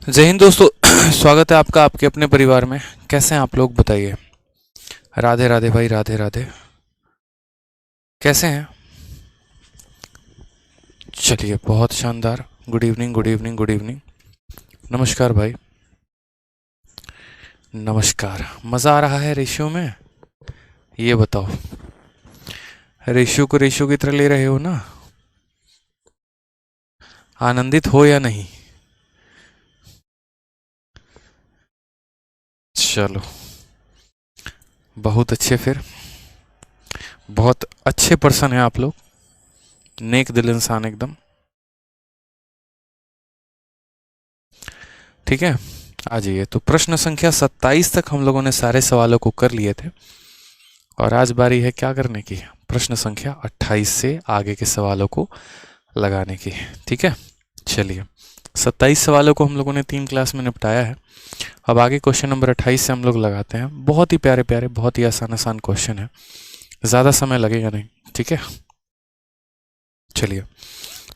जय हिंद दोस्तों। स्वागत है आपका आपके अपने परिवार में। कैसे हैं आप लोग बताइए। राधे राधे भाई, राधे राधे। कैसे हैं? चलिए, बहुत शानदार। Good evening, good evening, good evening. नमस्कार भाई, नमस्कार। मज़ा आ रहा है रेशियो में? ये बताओ, रेशियो को रेशियो की तरह ले रहे हो ना? आनंदित हो या नहीं? चलो, बहुत अच्छे। फिर बहुत अच्छे पर्सन हैं आप लोग, नेक दिल इंसान एकदम। ठीक है, आ जाइए। तो प्रश्न संख्या 27 तक हम लोगों ने सारे सवालों को कर लिए थे और आज बारी है क्या करने की? प्रश्न संख्या 28 से आगे के सवालों को लगाने की। ठीक है, चलिए। 27 सवालों को हम लोगों ने 3 क्लास में निपटाया है। अब आगे क्वेश्चन नंबर 28 से हम लोग लगाते हैं। बहुत ही प्यारे प्यारे, बहुत ही आसान आसान क्वेश्चन है, ज़्यादा समय लगेगा नहीं। ठीक है, चलिए।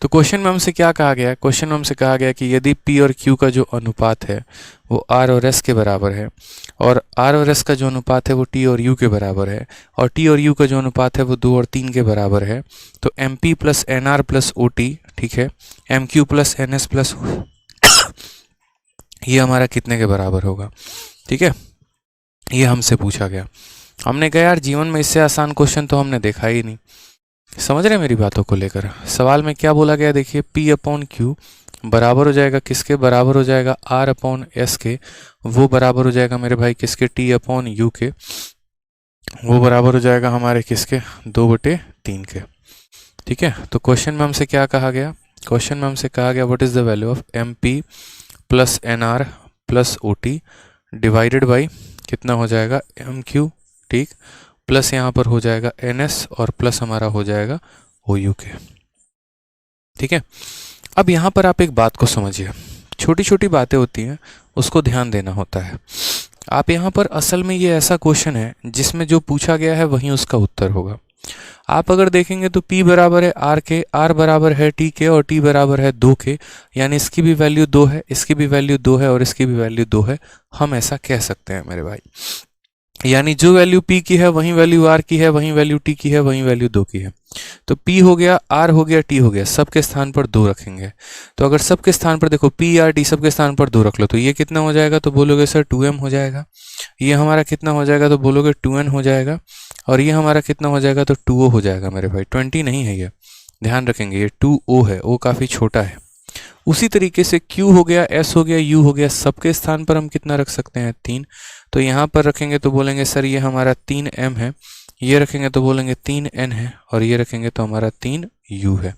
तो क्वेश्चन में हमसे क्या कहा गया है? क्वेश्चन में हमसे कहा गया कि यदि P और Q का जो अनुपात है वो R और S के बराबर है, और R और S का जो अनुपात है वो T और U के बराबर है, और T और U का जो अनुपात है वो 2 और 3 के बराबर है, तो MP plus NR plus OT, ठीक है, MQ प्लस NS प्लस ये हमारा कितने के बराबर होगा? ठीक है, ये हमसे पूछा गया। हमने कहा यार, जीवन में इससे आसान क्वेश्चन तो हमने देखा ही नहीं। समझ रहे मेरी बातों को लेकर? सवाल में क्या बोला गया देखिए, P अपॉन Q बराबर हो जाएगा किसके? बराबर हो जाएगा R अपॉन S के। वो बराबर हो जाएगा मेरे भाई किसके? T अपॉन U के। वो बराबर हो जाएगा हमारे किसके? 2/3 के। ठीक है, तो क्वेश्चन में हमसे क्या कहा गया? क्वेश्चन में हमसे कहा गया what is the value of MP plus NR plus OT divided by कितना हो जाएगा? MQ, ठीक, प्लस यहाँ पर हो जाएगा NS और प्लस हमारा हो जाएगा OU के। ठीक है, अब यहाँ पर आप एक बात को समझिए। छोटी छोटी बातें होती हैं, उसको ध्यान देना होता है। आप यहाँ पर असल में ये ऐसा क्वेश्चन है जिसमें जो पूछा गया है वही उसका उत्तर होगा। आप अगर देखेंगे तो P बराबर है R के, R बराबर है T के, और T बराबर है 2 के, यानी इसकी भी वैल्यू 2 है, इसकी भी वैल्यू 2 है, और इसकी भी वैल्यू 2 है। हम ऐसा कह सकते हैं मेरे भाई। यानी जो वैल्यू P की है वही वैल्यू R की है, वही वैल्यू T की है, वही वैल्यू 2 की है। तो P हो गया, R हो गया, T हो गया, सबके स्थान पर 2 रखेंगे। तो अगर सबके स्थान पर देखो P R T सबके स्थान पर 2 रख लो, तो ये कितना हो जाएगा? तो बोलोगे सर 2m हो जाएगा। ये हमारा कितना हो जाएगा? तो बोलोगे 2n हो जाएगा। और ये हमारा कितना हो जाएगा? तो 2o हो जाएगा मेरे भाई। 20 नहीं है ये, ध्यान रखेंगे, ये 2o है, o काफ़ी छोटा है। उसी तरीके से Q हो गया, S हो गया, U हो गया, सबके स्थान पर हम कितना रख सकते हैं? 3। तो यहाँ पर रखेंगे तो बोलेंगे सर ये हमारा 3m है, ये रखेंगे तो बोलेंगे 3n है, और ये रखेंगे तो हमारा 3u है।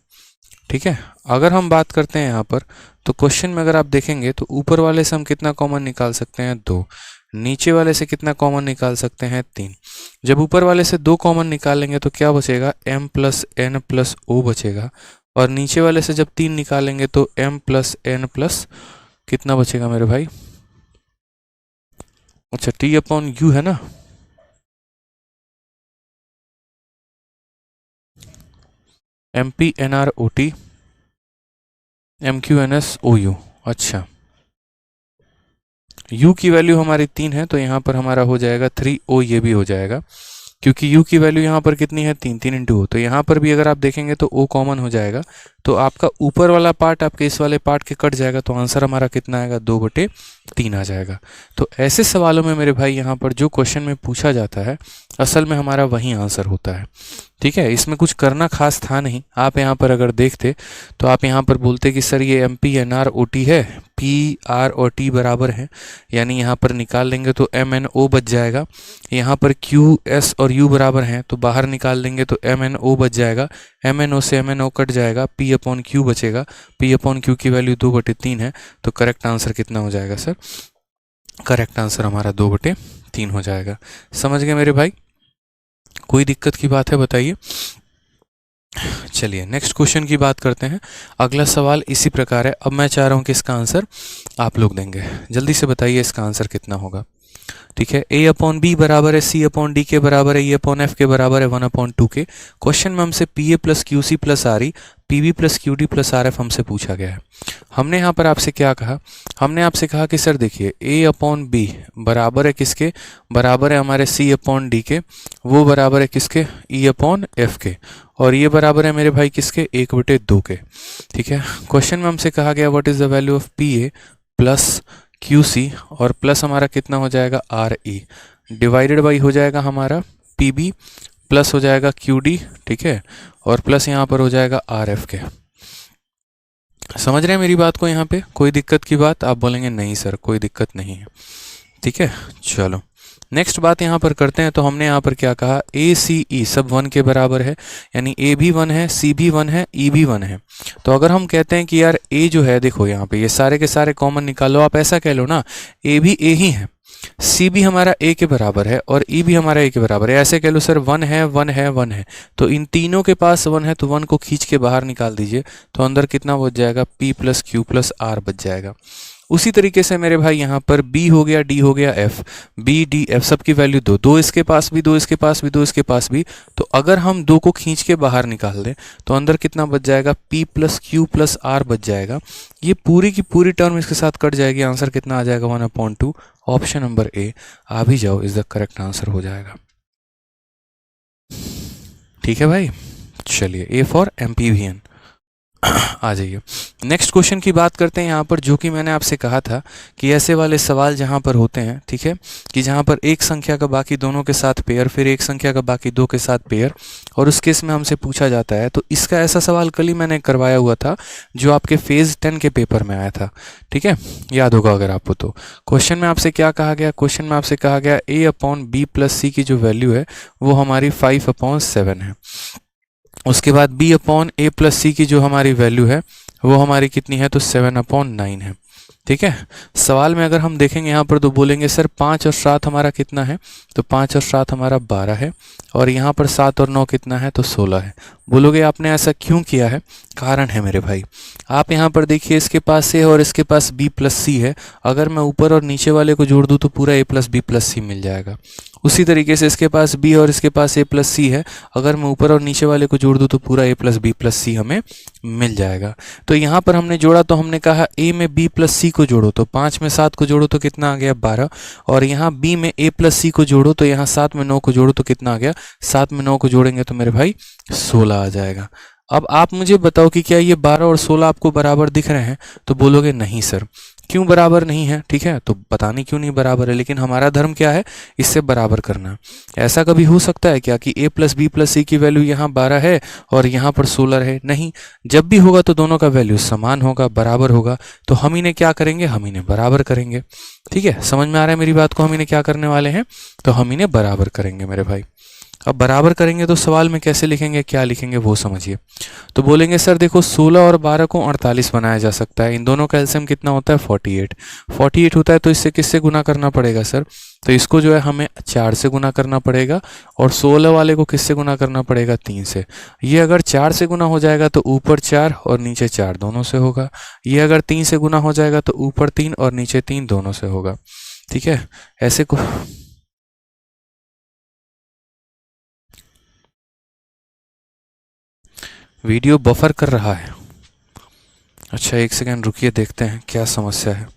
ठीक है, अगर हम बात करते हैं यहाँ पर, तो क्वेश्चन में अगर आप देखेंगे तो ऊपर वाले से हम कितना कॉमन निकाल सकते हैं? 2। नीचे वाले से कितना कॉमन निकाल सकते हैं? 3। जब ऊपर वाले से 2 कॉमन निकालेंगे तो क्या बचेगा? m plus n plus o बचेगा, और नीचे वाले से जब 3 निकालेंगे तो m प्लस n प्लस कितना बचेगा मेरे भाई? अच्छा, T अपॉन U है ना, MP NR OT MQ NS OU। अच्छा, U की वैल्यू हमारी 3 है, तो यहाँ पर हमारा हो जाएगा 3O। ये भी हो जाएगा क्योंकि U की वैल्यु यहाँ पर कितनी है? 3, 3 इंटू O। तो यहाँ पर भी अगर आप देखेंगे तो O कॉमन हो जाएगा, तो आपका ऊपर वाला पार्ट आपके इस वाले पार्ट के कट जाएगा, तो आंसर हमारा कितना आएगा? 2/3 आ जाएगा। तो ऐसे सवालों में मेरे भाई यहाँ पर जो क्वेश्चन में पूछा जाता है असल में हमारा वही आंसर होता है। ठीक है, इसमें कुछ करना खास था नहीं। आप यहाँ पर अगर देखते तो आप यहाँ पर बोलते कि सर ये MP NR OT है, P R और T बराबर है, यानी यहाँ पर निकाल लेंगे तो MNO बच जाएगा। यहाँ पर Q S और U बराबर हैं, तो बाहर निकाल लेंगे तो MNO बच जाएगा। MNO से MNO कट जाएगा, P अपॉन Q बचेगा। P अपॉन Q की वैल्यू 2/3 है, तो करेक्ट आंसर कितना हो जाएगा सर? करेक्ट आंसर हमारा 2/3 हो जाएगा। समझ गए मेरे भाई? कोई दिक्कत की बात है बताइए। चलिए नेक्स्ट क्वेश्चन की बात करते हैं। अगला सवाल इसी प्रकार है। अब मैं चाह रहा हूँ कि इसका आंसर आप लोग देंगे। जल्दी से बताइए इसका आंसर कितना होगा। ठीक है। a अपॉन बी बराबर है c अपॉन डी के बराबर है e अपॉन एफ के बराबर है 1 अपॉन 2 के। क्वेश्चन में हमसे P A plus Q C plus R E P B plus Q D plus R F हमसे पूछा गया है। हमने यहाँ पर आपसे क्या कहा, हमने आपसे कहा कि सर देखिए a अपॉन बी बराबर है किसके, बराबर है हमारे c अपॉन डी के, वो बराबर है किसके, e अपॉन एफ के, और ये बराबर है मेरे भाई किसके, 1/2 के। ठीक है। क्वेश्चन में हमसे कहा गया what is the value of P A plus Q C, और प्लस हमारा कितना हो जाएगा आर ई, डिवाइडेड बाई हो जाएगा हमारा पी बी, प्लस हो जाएगा क्यू डी, ठीक है, और प्लस यहाँ पर हो जाएगा आर एफ के। समझ रहे हैं मेरी बात को? यहाँ पे कोई दिक्कत की बात? आप बोलेंगे नहीं सर कोई दिक्कत नहीं है। ठीक है, चलो नेक्स्ट बात यहाँ पर करते हैं। तो हमने यहाँ पर क्या कहा, ए सी ई सब 1 के बराबर है, यानी ए भी 1 है, सी भी 1 है, ई भी 1 है। तो अगर हम कहते हैं कि यार ए जो है, देखो यहाँ पे ये सारे के सारे कॉमन निकालो, आप ऐसा कह लो ना, ए भी ए ही है, सी भी हमारा ए के बराबर है, और ई भी हमारा ए के बराबर है। ऐसे कह लो सर 1 है 1 है 1 है, तो इन तीनों के पास 1 है, तो 1 को खींच के बाहर निकाल दीजिए, तो अंदर कितना बच जाएगा, P plus Q plus R बच जाएगा। उसी तरीके से मेरे भाई यहाँ पर B हो गया, D हो गया, F, B D F सब की वैल्यू 2, 2 इसके पास भी, 2 इसके पास भी, 2 इसके पास भी, तो अगर हम 2 को खींच के बाहर निकाल दें तो अंदर कितना बच जाएगा, P plus Q plus R बच जाएगा। ये पूरी की पूरी टर्म इसके साथ कट जाएगी, आंसर कितना आ जाएगा 1/2। ऑप्शन नंबर ए आ भी जाओ इज द करेक्ट आंसर हो जाएगा। ठीक है भाई, चलिए ए फॉर MPVN आ जाइए। नेक्स्ट क्वेश्चन की बात करते हैं यहाँ पर, जो कि मैंने आपसे कहा था कि ऐसे वाले सवाल जहाँ पर होते हैं, ठीक है, कि जहाँ पर एक संख्या का बाकी दोनों के साथ पेयर, फिर एक संख्या का बाकी 2 के साथ पेयर, और उस केस में हमसे पूछा जाता है। तो इसका ऐसा सवाल कल ही मैंने करवाया हुआ था, जो आपके फेज 10 के पेपर में आया था। ठीक है, याद होगा अगर आपको। तो क्वेश्चन में आपसे क्या कहा गया, क्वेश्चन में आपसे कहा गया ए अपॉन बी प्लस सी की जो वैल्यू है वो हमारी 5/7 है। उसके बाद b अपॉन ए प्लस सी की जो हमारी वैल्यू है वो हमारी कितनी है, तो 7/9 है। ठीक है। सवाल में अगर हम देखेंगे यहाँ पर तो बोलेंगे सर 5 और 7 हमारा कितना है, तो 5 और 7 हमारा 12 है, और यहाँ पर 7 और 9 कितना है, तो 16 है। बोलोगे आपने ऐसा क्यों किया है? कारण है मेरे भाई। आप यहाँ पर देखिए, इसके पास ए और इसके पास b प्लस सी है, अगर मैं ऊपर और नीचे वाले को जोड़ दूँ तो पूरा a प्लस बी प्लस सी मिल जाएगा। उसी तरीके से इसके पास b और इसके पास a प्लस सी है, अगर मैं ऊपर और नीचे वाले को जोड़ दूँ तो पूरा a प्लस बी प्लस सी हमें मिल जाएगा। तो यहाँ पर हमने जोड़ा, तो हमने कहा a में b प्लस सी को जोड़ो, तो 5 में 7 को जोड़ो तो कितना आ गया, 12, और यहाँ b में a प्लस सी को जोड़ो, तो यहाँ 7 में 9 को जोड़ो तो कितना आ गया, 7 में 9 को जोड़ेंगे तो मेरे भाई 16 आ जाएगा। अब आप मुझे बताओ कि क्या ये 12 और 16 आपको बराबर दिख रहे हैं? तो बोलोगे नहीं सर, क्यों बराबर नहीं है? ठीक है, तो पता नहीं क्यों नहीं बराबर है, लेकिन हमारा धर्म क्या है, इससे बराबर करना। ऐसा कभी हो सकता है क्या कि a प्लस बी प्लस सी की वैल्यू यहाँ 12 है और यहाँ पर 16 है? नहीं, जब भी होगा तो दोनों का वैल्यू समान होगा, बराबर होगा, तो हम इन्हें क्या करेंगे, हम इन्हें बराबर करेंगे। ठीक है, समझ में आ रहा है मेरी बात को? हम इन्हें क्या करने वाले हैं, तो हम इन्हें बराबर करेंगे मेरे भाई। अब बराबर करेंगे तो सवाल में कैसे लिखेंगे, क्या लिखेंगे वो समझिए। तो बोलेंगे सर देखो 16 और 12 को 48 बनाया जा सकता है, इन दोनों का एलसीएम कितना होता है, 48 होता है, तो इससे किससे गुना करना पड़ेगा सर, तो इसको जो है हमें 4 से गुना करना पड़ेगा, और 16 वाले को किससे गुना करना पड़ेगा, 3 से। ये अगर 4 से गुना हो जाएगा तो ऊपर 4 और नीचे 4 दोनों से होगा, ये अगर 3 से गुना हो जाएगा तो ऊपर 3 और नीचे 3 दोनों से होगा। ठीक है, ऐसे को वीडियो बफर कर रहा है। अच्छा, एक सेकंड रुकिए, देखते हैं क्या समस्या है।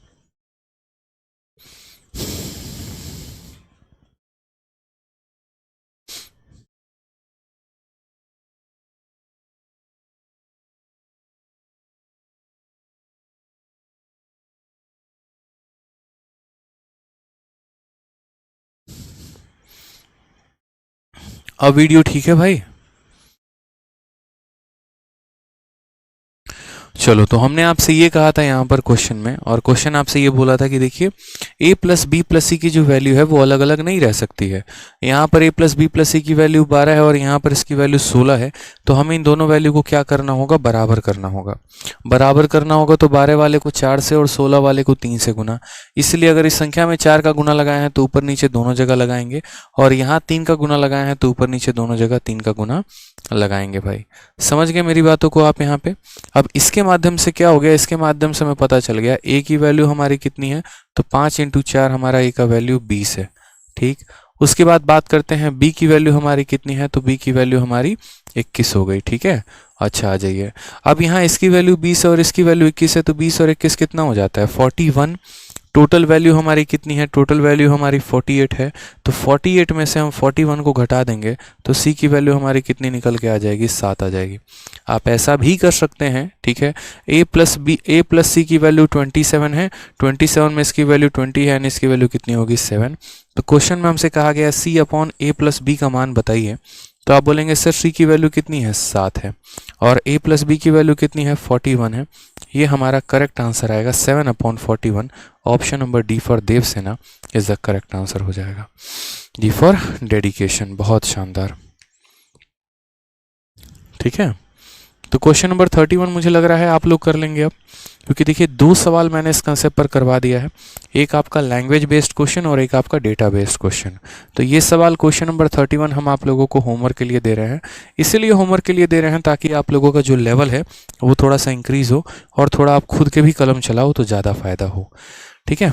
अब वीडियो ठीक है भाई? चलो, तो हमने आपसे ये कहा था यहाँ पर क्वेश्चन में, और क्वेश्चन आपसे ये बोला था कि देखिए a प्लस बी प्लस सी की जो वैल्यू है वो अलग अलग नहीं रह सकती है। यहाँ पर a प्लस बी प्लस सी की वैल्यू 12 है और यहाँ पर इसकी वैल्यू 16 है, तो हमें इन दोनों वैल्यू को क्या करना होगा, बराबर करना होगा। बराबर करना होगा तो 12 वाले को 4 से और 16 वाले को 3 से गुना, इसलिए अगर इस संख्या में 4 का गुना लगाए हैं तो ऊपर नीचे दोनों जगह लगाएंगे, और यहाँ 3 का गुना लगाए हैं तो ऊपर नीचे दोनों जगह 3 का गुना लगाएंगे। भाई समझ गए मेरी बातों को आप यहाँ पे? अब इसके माध्यम से क्या हो गया, इसके माध्यम से हमें पता चल गया a की वैल्यू हमारी कितनी है, तो 5 × 4 हमारा a का वैल्यू 20 है। ठीक, उसके बाद बात करते हैं b की वैल्यू हमारी कितनी है, तो b की वैल्यू हमारी 21 हो गई। ठीक है, अच्छा आ जाइए। अब यहाँ इसकी वैल्यू 20 है और इसकी वैल्यू 21 है, तो 20 और 21 कितना हो जाता है, 41। टोटल वैल्यू हमारी कितनी है, टोटल वैल्यू हमारी 48 है, तो 48 में से हम 41 को घटा देंगे तो c की वैल्यू हमारी कितनी निकल के आ जाएगी, 7 आ जाएगी। आप ऐसा भी कर सकते हैं, ठीक है, a प्लस c की वैल्यू 27 है, 27 में इसकी वैल्यू 20 है, यानी इसकी वैल्यू कितनी होगी, 7। तो क्वेश्चन में हमसे कहा गया c upon a plus b का मान बताइए, तो आप बोलेंगे सर c की वैल्यू कितनी है, 7 है, और a प्लस b की वैल्यू कितनी है, 41 है। ये हमारा करेक्ट आंसर आएगा 7/41। Option number D for Devsena is the correct answer हो जाएगा। डी फॉर डेडिकेशन, बहुत शानदार। ठीक है, तो क्वेश्चन नंबर 31 मुझे लग रहा है आप लोग कर लेंगे अब, क्योंकि देखिए 2 सवाल मैंने इस कंसेप्ट पर करवा दिया है, एक आपका लैंग्वेज बेस्ड क्वेश्चन और एक आपका डेटा बेस्ड क्वेश्चन। तो ये सवाल क्वेश्चन नंबर 31 हम आप लोगों को होमवर्क के लिए दे रहे हैं, इसीलिए होमवर्क के लिए दे रहे हैं ताकि आप लोगों का जो लेवल है वो थोड़ा सा इंक्रीज हो और थोड़ा आप खुद के भी कलम चलाओ तो ज़्यादा फायदा हो। ठीक है,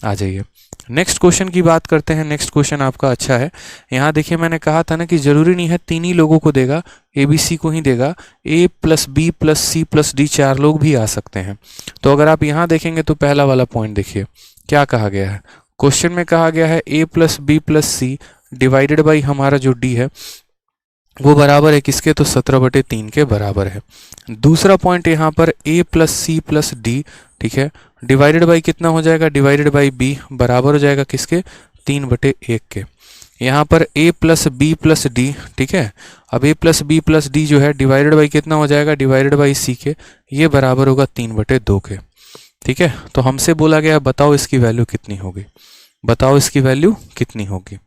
आ जाइए नेक्स्ट क्वेश्चन की बात करते हैं। नेक्स्ट क्वेश्चन आपका अच्छा है। यहाँ देखिए मैंने कहा था ना कि जरूरी नहीं है 3 ही लोगों को देगा, ABC को ही देगा, A plus B plus C plus D 4 लोग भी आ सकते हैं। तो अगर आप यहाँ देखेंगे तो पहला वाला पॉइंट देखिए क्या कहा गया है, क्वेश्चन में कहा गया है A plus B plus C divided by हमारा जो D है वो बराबर है किसके, तो 17/3 के बराबर है। दूसरा पॉइंट यहाँ पर A plus C plus D, ठीक है, डिवाइडेड बाई कितना हो जाएगा, डिवाइडेड बाई B बराबर हो जाएगा किसके, 3/1 के। यहाँ पर A plus B plus D, ठीक है, अब A plus B plus D जो है डिवाइडेड बाई कितना हो जाएगा, डिवाइडेड बाई C के, ये बराबर होगा 3/2 के। ठीक है, तो हमसे बोला गया बताओ इसकी वैल्यू कितनी होगी, बताओ इसकी वैल्यू कितनी होगी।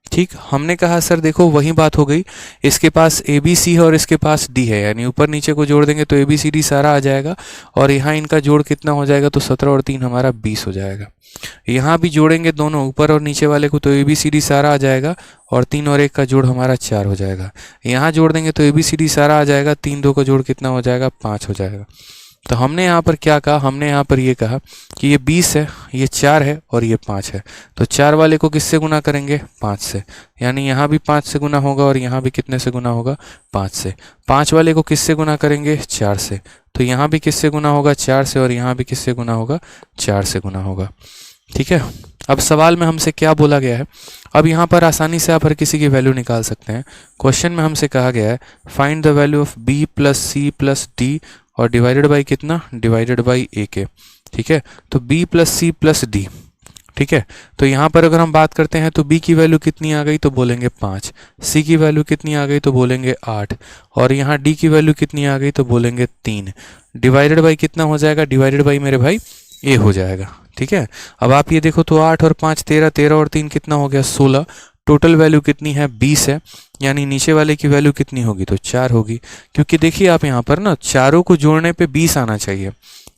ठीक, हमने कहा सर देखो वही बात हो गई, इसके पास ABC है और इसके पास D है, यानी ऊपर नीचे को जोड़ देंगे तो ABCD सारा आ जाएगा, और यहाँ इनका जोड़ कितना हो जाएगा, तो 17 और 3 हमारा 20 हो जाएगा। यहाँ भी जोड़ेंगे दोनों ऊपर और नीचे वाले को तो ABCD सारा आ जाएगा, और 3 और 1 का जोड़ हमारा 4 हो जाएगा। यहाँ जोड़ देंगे तो ABCD सारा आ जाएगा, 3 2 का जोड़ कितना हो जाएगा, 5 हो जाएगा। तो हमने यहाँ पर क्या कहा, हमने यहाँ पर ये कहा कि ये 20 है, ये 4 है और ये 5 है, तो 4 वाले को किससे गुना करेंगे, 5 से, यानी यहाँ भी 5 से गुना होगा और यहाँ भी कितने से गुना होगा, 5 से। 5 वाले को किससे गुना करेंगे, 4 से, तो यहाँ भी किससे गुना होगा, 4 से, और यहाँ भी किससे गुना होगा, 4 से गुना होगा। ठीक है, अब सवाल में हमसे क्या बोला गया है, अब यहाँ पर आसानी से आप हर किसी की वैल्यू निकाल सकते हैं। क्वेश्चन में हमसे कहा गया है find the value of B plus C plus D और डिवाइडेड बाई कितना, डिवाइडेड बाई A के। ठीक है, तो B plus C plus D, ठीक है, तो यहाँ पर अगर हम बात करते हैं तो B की वैल्यू कितनी आ गई, तो बोलेंगे 5, C की वैल्यू कितनी आ गई, तो बोलेंगे 8, और यहाँ D की वैल्यू कितनी आ गई, तो बोलेंगे 3, डिवाइडेड बाई कितना हो जाएगा, डिवाइडेड बाई मेरे भाई A हो जाएगा। ठीक है, अब आप ये देखो तो 8 और 5 13, 13 और 3 कितना हो गया, 16, टोटल वैल्यू कितनी है, 20 है, यानी नीचे वाले की वैल्यू कितनी होगी, तो 4 होगी, क्योंकि देखिए आप यहाँ पर ना चारों को जोड़ने पे 20 आना चाहिए।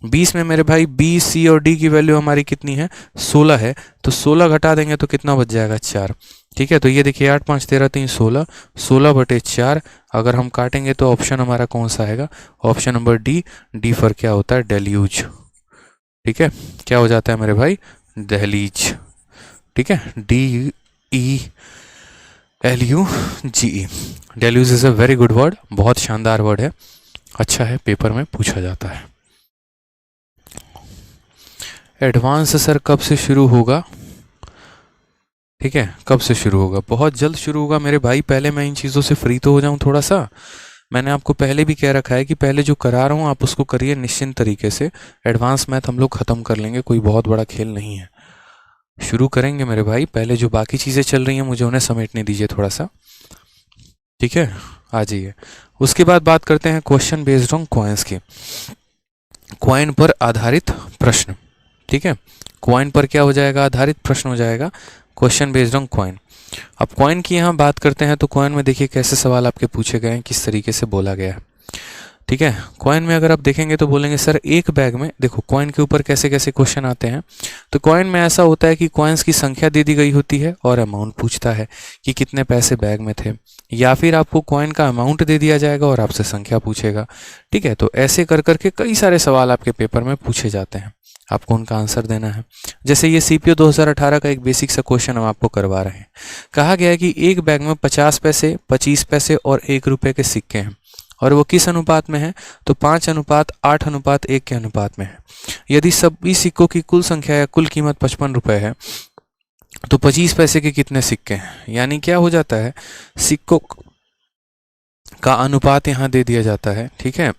20 में मेरे भाई B C और D की वैल्यू हमारी कितनी है, 16 है, तो 16 घटा देंगे तो कितना बच जाएगा, 4। ठीक है, तो ये देखिए 8 5 13 3 16, 16/4 अगर हम काटेंगे तो ऑप्शन हमारा कौन सा आएगा, option number D. D for क्या होता है, डेल्यूज। ठीक है, क्या हो जाता है मेरे भाई, दहलीज। ठीक है, DELUGE, deluge is a very good word, बहुत शानदार वर्ड है, अच्छा है, पेपर में पूछा जाता है। एडवांस सर कब से शुरू होगा, ठीक है, कब से शुरू होगा, बहुत जल्द शुरू होगा मेरे भाई, पहले मैं इन चीज़ों से फ्री तो हो जाऊं थोड़ा सा। मैंने आपको पहले भी कह रखा है कि पहले जो करा रहा हूँ आप उसको करिए निश्चिंत तरीके से, एडवांस मैथ हम लोग ख़त्म कर लेंगे, कोई बहुत बड़ा खेल नहीं है, शुरू करेंगे मेरे भाई, पहले जो बाकी चीज़ें चल रही हैं मुझे उन्हें समेटने दीजिए थोड़ा सा। ठीक है, आ जाइए, उसके बाद बात करते हैं क्वेश्चन बेस्ड ऑन कॉइन्स की, कॉइन पर आधारित प्रश्न। ठीक है, कॉइन पर क्या हो जाएगा, आधारित प्रश्न हो जाएगा, क्वेश्चन बेस्ड ऑन कॉइन। अब कॉइन की यहाँ बात करते हैं तो कॉइन में देखिए कैसे सवाल आपके पूछे गए हैं, किस तरीके से बोला गया है। ठीक है। कॉइन में अगर आप देखेंगे तो बोलेंगे सर एक बैग में, देखो कॉइन के ऊपर कैसे कैसे क्वेश्चन आते हैं। तो कॉइन में ऐसा होता है कि कॉइन्स की संख्या दे दी गई होती है और अमाउंट पूछता है कि कितने पैसे बैग में थे, या फिर आपको कॉइन का अमाउंट दे दिया जाएगा और आपसे संख्या पूछेगा। ठीक है, तो ऐसे कर करके कई सारे सवाल आपके पेपर में पूछे जाते हैं, आपको उनका आंसर देना है। जैसे ये सीपीओ 2018 का एक बेसिक सा क्वेश्चन हम आपको करवा रहे हैं। कहा गया है कि एक बैग में 50 पैसे, 25 पैसे और 1 रुपए के सिक्के हैं, और वो किस अनुपात में है? तो 5:8:1 के अनुपात में है। यदि सभी सिक्कों की कुल संख्या या कुल कीमत 55 रुपए है, तो 25 पैसे के कितने सिक्के हैं? यानी क्या हो जाता है, सिक्कों का अनुपात यहाँ दे दिया जाता है। ठीक है,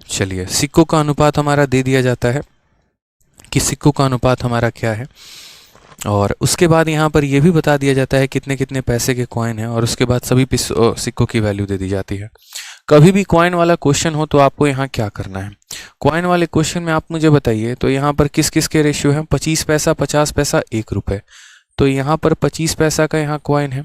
चलिए सिक्कों का अनुपात हमारा दे दिया जाता है कि सिक्कों का अनुपात हमारा क्या है, और उसके बाद यहाँ पर यह भी बता दिया जाता है कितने कितने पैसे के कॉइन हैं, और उसके बाद सभी सिक्कों की वैल्यू दे दी जाती है। कभी भी कॉइन वाला क्वेश्चन हो तो आपको यहाँ क्या करना है, कॉइन वाले क्वेश्चन में आप मुझे बताइए तो यहाँ पर किस किस के रेशियो हैं? 25 पैसा, 50 पैसा, 1 रुपये। तो यहाँ पर 25 पैसा का यहाँ कॉइन है,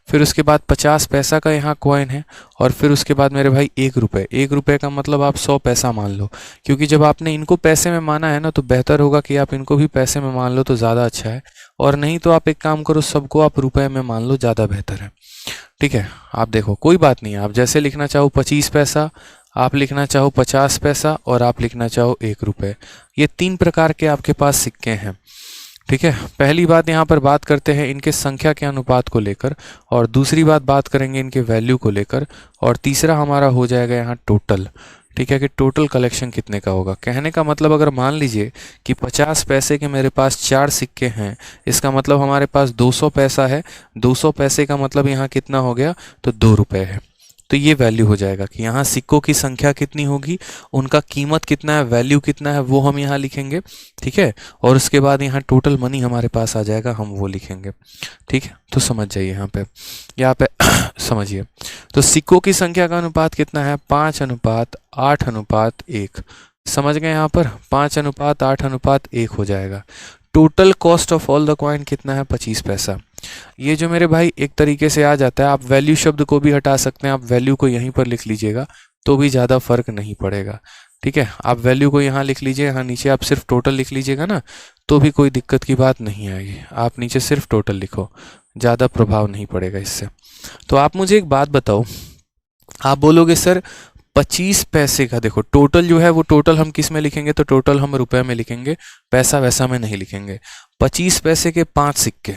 फिर उसके बाद 50 पैसा का यहाँ कॉइन है, और फिर उसके बाद मेरे भाई 1 रुपये। 1 रुपये का मतलब आप 100 पैसा मान लो, क्योंकि जब आपने इनको पैसे में माना है ना, तो बेहतर होगा कि आप इनको भी पैसे में मान लो तो ज़्यादा अच्छा है, और नहीं तो आप एक काम करो, सबको आप रुपए में मान लो, ज़्यादा बेहतर है। ठीक है, आप देखो कोई बात नहीं, आप जैसे लिखना चाहो 25 पैसा, आप लिखना चाहो 50 पैसा, और आप लिखना चाहो 1 रुपये। ये 3 प्रकार के आपके पास सिक्के हैं। ठीक है, पहली बात यहाँ पर बात करते हैं इनके संख्या के अनुपात को लेकर, और दूसरी बात करेंगे इनके वैल्यू को लेकर, और तीसरा हमारा हो जाएगा यहाँ टोटल। ठीक है, कि टोटल कलेक्शन कितने का होगा। कहने का मतलब अगर मान लीजिए कि 50 पैसे के मेरे पास 4 सिक्के हैं, इसका मतलब हमारे पास 200 पैसा है। 200 पैसे का मतलब यहाँ कितना हो गया? तो 2 रुपये है। तो ये वैल्यू हो जाएगा कि यहाँ सिक्कों की संख्या कितनी होगी, उनका कीमत कितना है, वैल्यू कितना है, वो हम यहाँ लिखेंगे। ठीक है, और उसके बाद यहाँ टोटल मनी हमारे पास आ जाएगा, हम वो लिखेंगे। ठीक है, तो समझ जाइए यहाँ पे समझिए। तो सिक्कों की संख्या का अनुपात कितना है? 5:8:1। समझ गए? यहाँ पर 5:8:1 हो जाएगा। Total cost of all the coin कितना है? 25 पैसा। ये जो मेरे भाई एक तरीके से आ जाता है, आप वैल्यू शब्द को भी हटा सकते हैं, आप वैल्यू को यहीं पर लिख लीजिएगा तो भी ज़्यादा फर्क नहीं पड़ेगा। ठीक है, आप वैल्यू को यहाँ लिख लीजिए, यहाँ नीचे आप सिर्फ टोटल लिख लीजिएगा ना, तो भी कोई दिक्कत की बात नहीं आएगी। आप नीचे सिर्फ टोटल लिखो, ज़्यादा प्रभाव नहीं पड़ेगा इससे। तो आप मुझे एक बात बताओ, आप बोलोगे सर 25 पैसे का, देखो टोटल जो है वो टोटल हम किस में लिखेंगे? तो टोटल हम रुपए में लिखेंगे, पैसा वैसा में नहीं लिखेंगे। 25 पैसे के 5 सिक्के,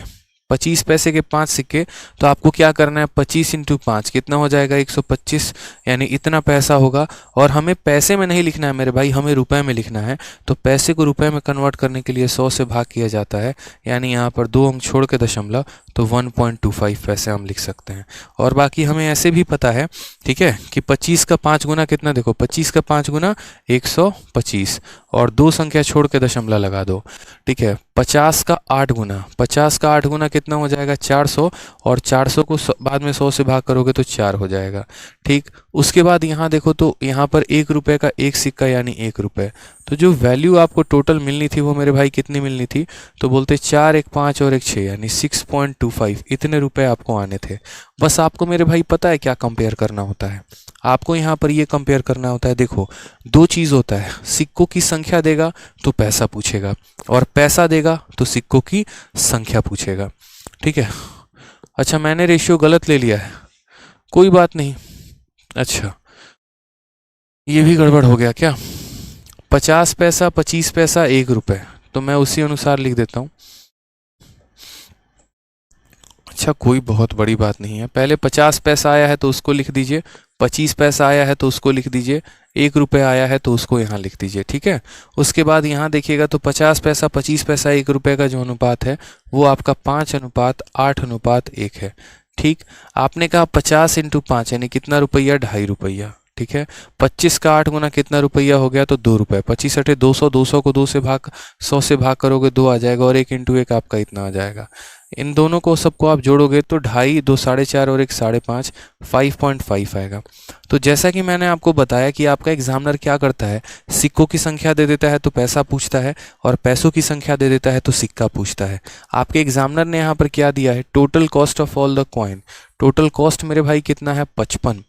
25 पैसे के 5 सिक्के, तो आपको क्या करना है? 25 × 5 कितना हो जाएगा? 125, यानी इतना पैसा होगा। और हमें पैसे में नहीं लिखना है मेरे भाई, हमें रुपए में लिखना है। तो पैसे को रुपए में कन्वर्ट करने के लिए 100 से भाग किया जाता है, यानी यहाँ पर 2 अंक छोड़ के दशमलव, तो 1.25 पैसे हम लिख सकते हैं। और बाकी हमें ऐसे भी पता है, ठीक है, कि 25 का 5 गुना कितना? देखो 25 का 5 गुना 125, और 2 संख्या छोड़ के दशमलव लगा दो। ठीक है, 50 का 8 गुना, 50 का 8 गुना कितना हो जाएगा? 400, और 400 को बाद में 100 से भाग करोगे तो 4 हो जाएगा। ठीक, उसके बाद यहाँ देखो तो यहाँ पर 1 रुपये का 1 सिक्का यानी 1 रुपये। तो जो वैल्यू आपको टोटल मिलनी थी वो मेरे भाई कितनी मिलनी थी? तो बोलते 4, 1 5 और 1 6, यानी 6.25, इतने रुपए आपको आने थे। बस आपको मेरे भाई पता है क्या कंपेयर करना होता है? आपको यहाँ पर ये कंपेयर करना होता है, देखो 2 चीज़ होता है, सिक्कों की संख्या देगा तो पैसा पूछेगा, और पैसा देगा तो सिक्कों की संख्या पूछेगा। ठीक है, अच्छा मैंने रेशियो गलत ले लिया है, कोई बात नहीं। अच्छा ये भी गड़बड़ हो गया क्या? 50 पैसा, 25 पैसा, 1 रुपये, तो मैं उसी अनुसार लिख देता हूँ। अच्छा कोई बहुत बड़ी बात नहीं है, पहले 50 पैसा आया है तो उसको लिख दीजिए, 25 पैसा आया है तो उसको लिख दीजिए, 1 रुपये आया है तो उसको यहाँ लिख दीजिए। ठीक है, उसके बाद यहाँ देखिएगा तो 50 पैसा, 25 पैसा, 1 रुपये का जो अनुपात है वो आपका 5:8:1 है। ठीक, आपने कहा 50 × 5 यानी कितना रुपया? 2.5 रुपया। ठीक है, 25 का 8 गुना कितना रुपया हो गया? तो 2 रुपये। 25 × 200, 200 को 2 से भाग, 100 से भाग करोगे 2 आ जाएगा, और 1 × 1 आपका इतना आ जाएगा। इन दोनों को सबको आप जोड़ोगे तो 2.5, 2 4.5 और 1 5.5, 5.5 आएगा। तो जैसा कि मैंने आपको बताया कि आपका एग्जामिनर क्या करता है, सिक्कों की संख्या दे देता है तो पैसा पूछता है, और पैसों की संख्या दे देता है तो सिक्का पूछता है। आपके एग्जामिनर ने यहाँ पर क्या दिया है? Total cost of all the coin. Total cost मेरे भाई कितना है? 55।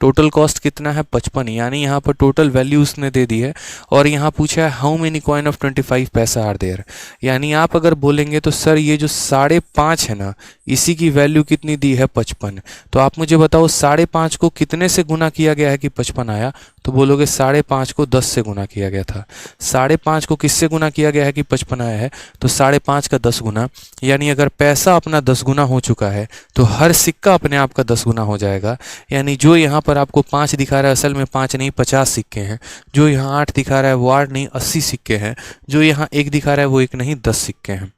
टोटल कॉस्ट कितना है 55, यानी यहाँ पर टोटल वैल्यू उसने दे दी है। और यहाँ पूछा है हाउ मेनी कॉइन ऑफ 25 पैसा आर देयर, यानी आप अगर बोलेंगे तो सर ये जो 5.5 है ना, इसी की वैल्यू कितनी दी है 55। तो आप मुझे बताओ 5.5 को कितने से गुना किया गया है कि 55 आया, तो बोलोगे 5.5 को 10 से गुना किया गया था। 5.5 को किससे गुना किया गया है कि 55 आया है, तो 5.5 का 10 गुना, यानी अगर पैसा अपना 10 गुना हो चुका है तो हर सिक्का अपने आप का 10 गुना हो जाएगा। यानी जो यहाँ पर आपको 5 दिखा रहा है असल में 5 नहीं 50 सिक्के हैं, जो यहाँ 8 दिखा रहा है वो 8 नहीं 80 सिक्के हैं, जो यहाँ 1 दिखा रहा है वो 1 नहीं 10 सिक्के हैं।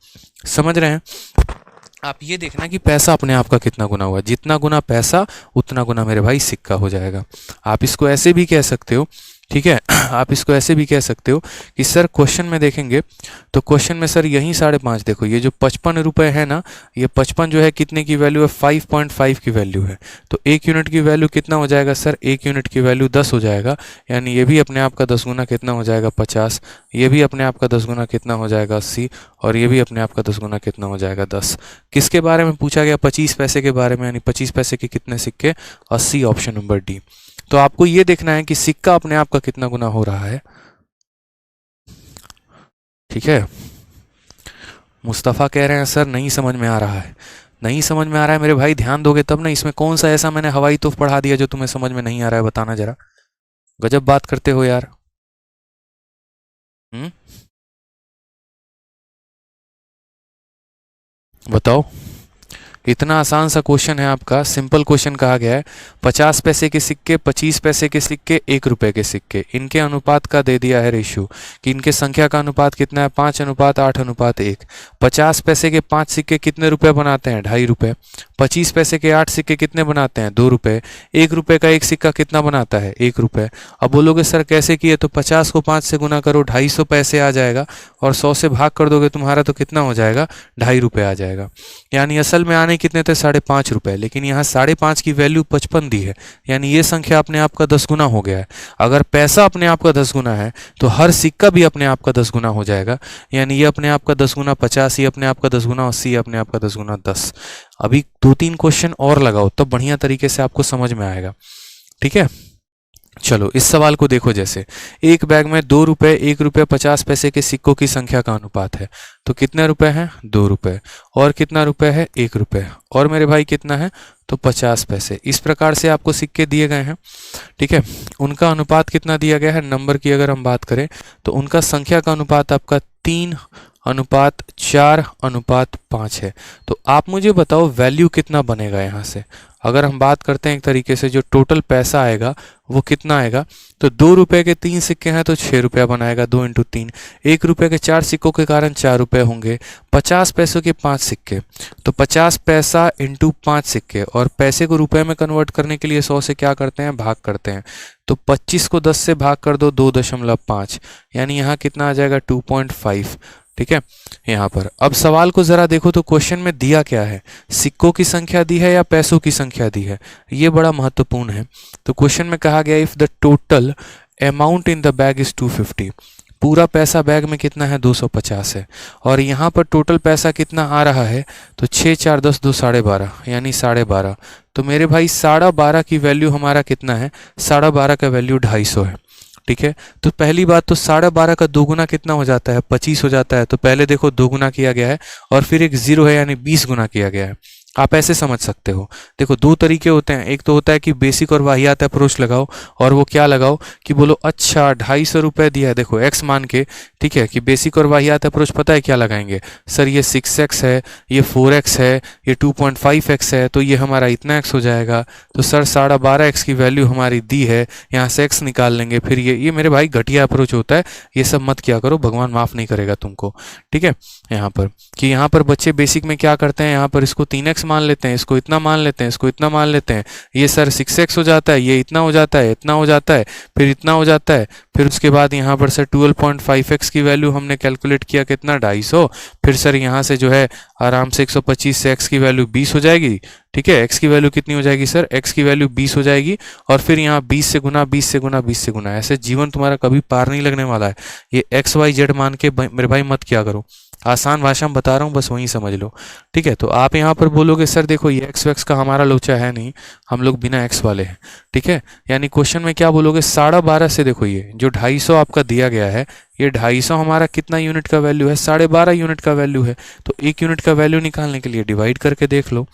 समझ रहे हैं? आप ये देखना कि पैसा अपने आप का कितना गुना हुआ, जितना गुना पैसा उतना गुना मेरे भाई सिक्का हो जाएगा। आप इसको ऐसे भी कह सकते हो, ठीक है, आप इसको ऐसे भी कह सकते हो कि सर क्वेश्चन में देखेंगे तो क्वेश्चन में सर यही 5.5 देखो, ये जो 55 रुपये है ना, ये 55 जो है कितने की वैल्यू है 5.5 की वैल्यू है। तो 1 यूनिट की वैल्यू कितना हो जाएगा सर, 1 यूनिट की वैल्यू 10 हो जाएगा, यानी ये भी अपने आप का 10 गुना कितना हो जाएगा 50, ये भी अपने आप का 10 गुना कितना हो जाएगा 80, और ये भी अपने आप का 10 गुना कितना हो जाएगा 10। किसके बारे में पूछा गया, 25 पैसे के बारे में, यानी 25 पैसे के कितने सिक्के 80, ऑप्शन नंबर डी। तो आपको ये देखना है कि सिक्का अपने आप का कितना गुना हो रहा है। ठीक है, मुस्तफ़ा कह रहे हैं सर नहीं समझ में आ रहा है, नहीं समझ में आ रहा है मेरे भाई, ध्यान दोगे तब ना। इसमें कौन सा ऐसा मैंने हवाई तोफ पढ़ा दिया जो तुम्हें समझ में नहीं आ रहा है, बताना जरा। गजब बात करते हो यार। बताओ, इतना आसान सा क्वेश्चन है आपका, सिंपल क्वेश्चन कहा गया है। 50 पैसे के सिक्के, 25 पैसे के सिक्के, 1 रुपए के सिक्के, इनके अनुपात का दे दिया है रेशियो कि इनके संख्या का अनुपात कितना है 5:8:1। 50 पैसे के 5 सिक्के कितने रुपए बनाते हैं 2.5 रुपये। 25 पैसे के 8 सिक्के कितने बनाते हैं 2 रुपये। 1 रुपये का एक सिक्का कितना बनाता है 1 रुपये। अब बोलोगे सर कैसे किए, तो 50 को 5 से गुना करो 250 पैसे आ जाएगा, और 100 से भाग कर दोगे तुम्हारा तो कितना हो जाएगा 2.5 रुपये आ जाएगा। यानी असल में आने कितने थे 5.5 रुपये, लेकिन यहाँ 5.5 की वैल्यू 55 दी है, यानी ये संख्या अपने आप का 10 गुना हो गया है। अगर पैसा अपने आप का 10 गुना है तो हर सिक्का भी अपने आप का 10 गुना हो जाएगा, यानी ये अपने आप का 10 गुना 50, ये अपने आप का 10 गुना 80, अपने आप का 10 गुना 10। अभी 2-3 क्वेश्चन और लगाओ तब बढ़िया तरीके से आपको समझ में आएगा। ठीक है, चलो इस सवाल को देखो। जैसे एक बैग में 2 रुपये, 1 रुपये 50 पैसे के सिक्कों की संख्या का अनुपात है, तो कितने रुपए हैं 2 रुपये, और कितना रुपए है 1 रुपये, और मेरे भाई कितना है तो 50 पैसे। इस प्रकार से आपको सिक्के दिए गए हैं। ठीक है, उनका अनुपात कितना दिया गया है, नंबर की अगर हम बात करें तो उनका संख्या का अनुपात आपका 3:4:5 है। तो आप मुझे बताओ वैल्यू कितना बनेगा यहाँ से। अगर हम बात करते हैं एक तरीके से, जो टोटल पैसा आएगा वो कितना आएगा, तो 2 रुपये के 3 सिक्के हैं तो 6 रुपया बनाएगा, 2 × 3। 1 रुपये के 4 सिक्कों के कारण 4 रुपये होंगे। 50 पैसों के 5 सिक्के, तो 50 पैसा × 5 सिक्के, और पैसे को रुपए में कन्वर्ट करने के लिए 100 से क्या करते हैं भाग करते हैं, तो 25 को 10 से भाग कर दो 2.5, यानी यहाँ कितना आ जाएगा 2.5। ठीक है, यहाँ पर अब सवाल को जरा देखो तो क्वेश्चन में दिया क्या है, सिक्कों की संख्या दी है या पैसों की संख्या दी है, ये बड़ा महत्वपूर्ण है। तो क्वेश्चन में कहा गया if the total amount in the bag is 250, पूरा पैसा बैग में कितना है 250 है, और यहाँ पर टोटल पैसा कितना आ रहा है, तो 6 4 10 2 12.5, यानी 12.5। तो मेरे भाई 12.5 की वैल्यू हमारा कितना है, 12.5 का वैल्यू 250 है। ठीक है, तो पहली बात तो 12.5 का 2 गुना कितना हो जाता है 25 हो जाता है। तो पहले देखो 2 गुना किया गया है, और फिर एक 0 है यानी 20 गुना किया गया है। आप ऐसे समझ सकते हो। देखो 2 तरीके होते हैं, एक तो होता है कि बेसिक और वाहियात अप्रोच लगाओ, और वो क्या लगाओ कि बोलो अच्छा 250 रुपये दिया है, देखो x मान के। ठीक है, कि बेसिक और वाहियात अप्रोच पता है क्या लगाएंगे, सर ये 6x है, ये 4x है, ये 2.5x है, तो ये हमारा इतना x हो जाएगा। तो सर 12.5x की वैल्यू हमारी दी है, यहाँ से x निकाल लेंगे। फिर ये मेरे भाई घटिया अप्रोच होता है, ये सब मत किया करो, भगवान माफ़ नहीं करेगा तुमको। ठीक है, यहाँ पर कि यहाँ पर बच्चे बेसिक में क्या करते हैं, यहाँ पर इसको 3x मान लेते हैं, इसको इतना मान लेते हैं, इसको इतना मान लेते हैं, ये सर 6x हो जाता है, ये इतना हो जाता है, इतना हो जाता है, फिर इतना हो जाता है, फिर उसके बाद यहाँ पर सर 12.5x की वैल्यू हमने कैलकुलेट किया कितना 250, फिर सर यहाँ से जो है आराम से 125 से x की वैल्यू 20 हो जाएगी। ठीक है, x की वैल्यू कितनी हो जाएगी सर, x की वैल्यू 20 हो जाएगी, और फिर यहाँ 20 से गुना 20 से गुना 20 से गुना, ऐसे जीवन तुम्हारा कभी पार नहीं लगने वाला है। ये x y z मान के मेरे भाई मत किया करो, आसान भाषा में बता रहा हूँ, बस वहीं समझ लो। ठीक है, तो आप यहाँ पर बोलोगे सर देखो ये एक्स वैक्स का हमारा लोचा है नहीं, हम लोग बिना एक्स वाले हैं। ठीक है, यानी क्वेश्चन में क्या बोलोगे, 12.5 से देखो ये जो 250 आपका दिया गया है, ये 250 हमारा कितना यूनिट का वैल्यू है, 12.5 यूनिट का वैल्यू है। तो 1 यूनिट का वैल्यू निकालने के लिए डिवाइड करके देख लो।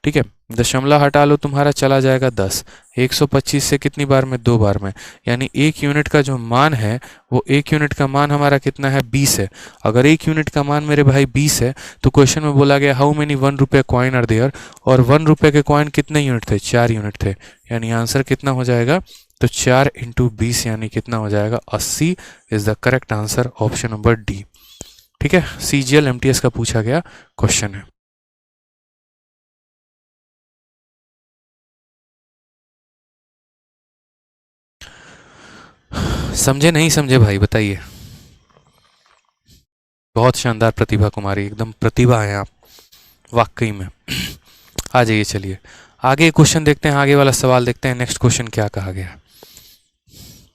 ठीक है, दशमलव हटा लो, तुम्हारा चला जाएगा 10। 125 से कितनी बार में, 2 बार में, यानी 1 यूनिट का जो मान है वो 1 यूनिट का मान हमारा कितना है, 20 है। अगर 1 यूनिट का मान मेरे भाई 20 है तो क्वेश्चन में बोला गया हाउ मेनी 1 रुपये कॉइन आर देयर, और 1 रुपये के कॉइन कितने यूनिट थे, 4 यूनिट थे। यानी आंसर कितना हो जाएगा, तो 4 × 20 यानी कितना हो जाएगा, 80 is the correct answer, option number D. ठीक है, CGL MTS का पूछा गया क्वेश्चन है। समझे नहीं समझे भाई बताइए। बहुत शानदार प्रतिभा कुमारी, एकदम प्रतिभा है आप वाकई में। आ जाइए, चलिए आगे क्वेश्चन देखते हैं, आगे वाला सवाल देखते हैं, नेक्स्ट क्वेश्चन क्या कहा गया।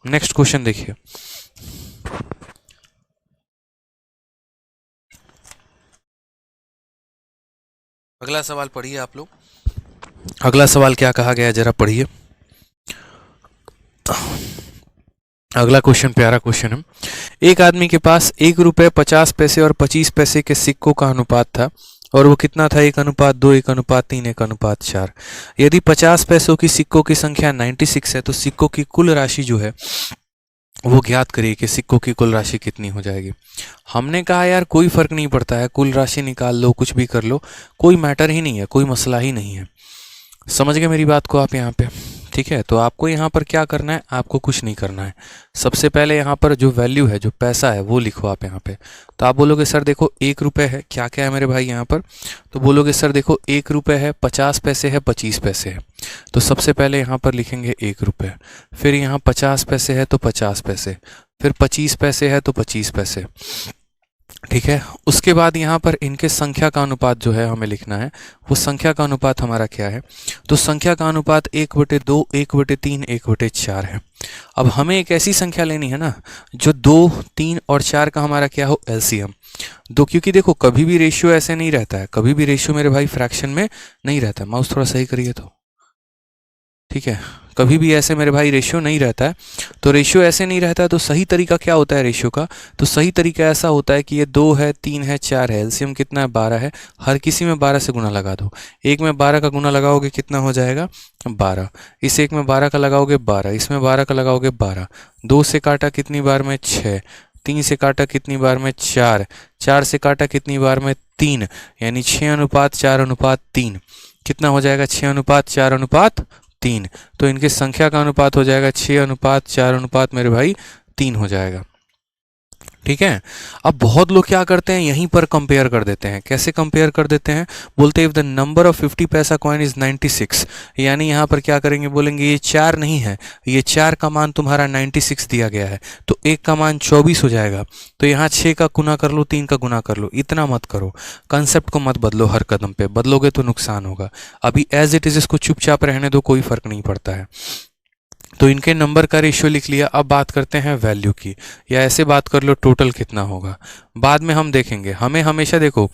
नेक्स्ट क्वेश्चन देखिए, अगला सवाल पढ़िए आप लोग। अगला सवाल क्या कहा गया है जरा पढ़िए। अगला क्वेश्चन प्यारा क्वेश्चन है। एक आदमी के पास 1 रुपये 50 पैसे और 25 पैसे के सिक्कों का अनुपात था, और वो कितना था, 1:2, 1:3, 1:4। यदि 50 पैसों की सिक्कों की संख्या 96 है तो सिक्कों की कुल राशि जो है वो ज्ञात करिए कि सिक्कों की कुल राशि कितनी हो जाएगी। हमने कहा यार कोई फर्क नहीं पड़ता है, कुल राशि निकाल लो, कुछ भी कर लो, कोई मैटर ही नहीं है, कोई मसला ही नहीं है। समझ गए मेरी बात को आप यहाँ पे। ठीक है, तो आपको यहाँ पर क्या करना है, आपको कुछ नहीं करना है। सबसे पहले यहाँ पर जो वैल्यू है, जो पैसा है, वो लिखो आप यहाँ पे। तो आप बोलोगे सर देखो 1 रुपये है, क्या क्या है मेरे भाई यहाँ पर, तो बोलोगे सर देखो 1 रुपये है, 50 पैसे है, 25 पैसे है। तो सबसे पहले यहाँ पर लिखेंगे 1 रुपये, फिर यहाँ 50 पैसे है तो 50 पैसे, फिर 25 पैसे है तो 25 पैसे। ठीक है, उसके बाद यहाँ पर इनके संख्या का अनुपात जो है हमें लिखना है, वो संख्या का अनुपात हमारा क्या है, तो संख्या का अनुपात 1/2, 1/3, 1/4 है। अब हमें एक ऐसी संख्या लेनी है ना जो 2, 3 और 4 का हमारा क्या हो, एलसीएम दो, क्योंकि देखो कभी भी रेशियो ऐसे नहीं रहता है, कभी भी रेशियो मेरे भाई फ्रैक्शन में नहीं रहता है। माउस थोड़ा सही करिए तो, ठीक है, कभी भी ऐसे मेरे भाई रेशियो नहीं रहता है। तो रेशियो ऐसे नहीं रहता है तो सही तरीका क्या होता है रेशियो का, तो सही तरीका ऐसा होता है कि ये 2 है, 3 है, 4 है, एलसीएम कितना है, 12 है, हर किसी में 12 से गुना लगा दो। एक में 12 का गुना लगाओगे कितना हो जाएगा, 12। इस एक में 12 का लगाओगे 12, इसमें 12 का लगाओगे 12। 2 से काटा कितनी बार में, 6। 3 से काटा कितनी बार में, 4। 4 से काटा कितनी बार में, 3, यानी 6:4:3 कितना हो जाएगा, 6:4:3। तो इनके संख्या का अनुपात हो जाएगा 6:4 मेरे भाई 3 हो जाएगा। ठीक है, अब बहुत लोग क्या करते हैं, यहीं पर कंपेयर कर देते हैं। कैसे कंपेयर कर देते हैं, बोलते हैं इफ द नंबर ऑफ 50 पैसा कॉइन इज 96, यानी यहाँ पर क्या करेंगे, बोलेंगे ये 4 नहीं है, ये 4 का मान तुम्हारा 96 दिया गया है, तो 1 का मान 24 हो जाएगा। तो यहाँ 6 का गुना कर लो, 3 का गुना कर लो, इतना मत करो, कंसेप्ट को मत बदलो, हर कदम पे बदलोगे तो नुकसान होगा। अभी एज इट इज इसको चुपचाप रहने दो, कोई फर्क नहीं पड़ता है। तो इनके नंबर का रेशियो लिख लिया। अब बात करते हैं वैल्यू की, या ऐसे बात कर लो टोटल कितना होगा, बाद में हम देखेंगे। हमें हमेशा देखो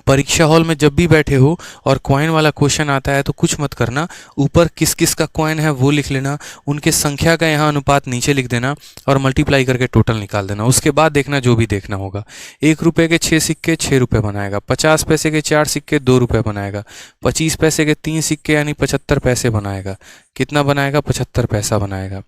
परीक्षा हॉल में जब भी बैठे हो और कॉइन वाला क्वेश्चन आता है तो कुछ मत करना, ऊपर किस किस का कॉइन है वो लिख लेना, उनके संख्या का यहाँ अनुपात नीचे लिख देना और मल्टीप्लाई करके टोटल निकाल देना। उसके बाद देखना जो भी देखना होगा। 1 रुपये के 6 सिक्के 6 रुपये बनाएगा, 50 पैसे के 4 सिक्के 2 रुपये बनाएगा, 25 पैसे के 3 सिक्के यानी 75 पैसे बनाएगा। कितना बनाएगा, 75 पैसा बनाएगा।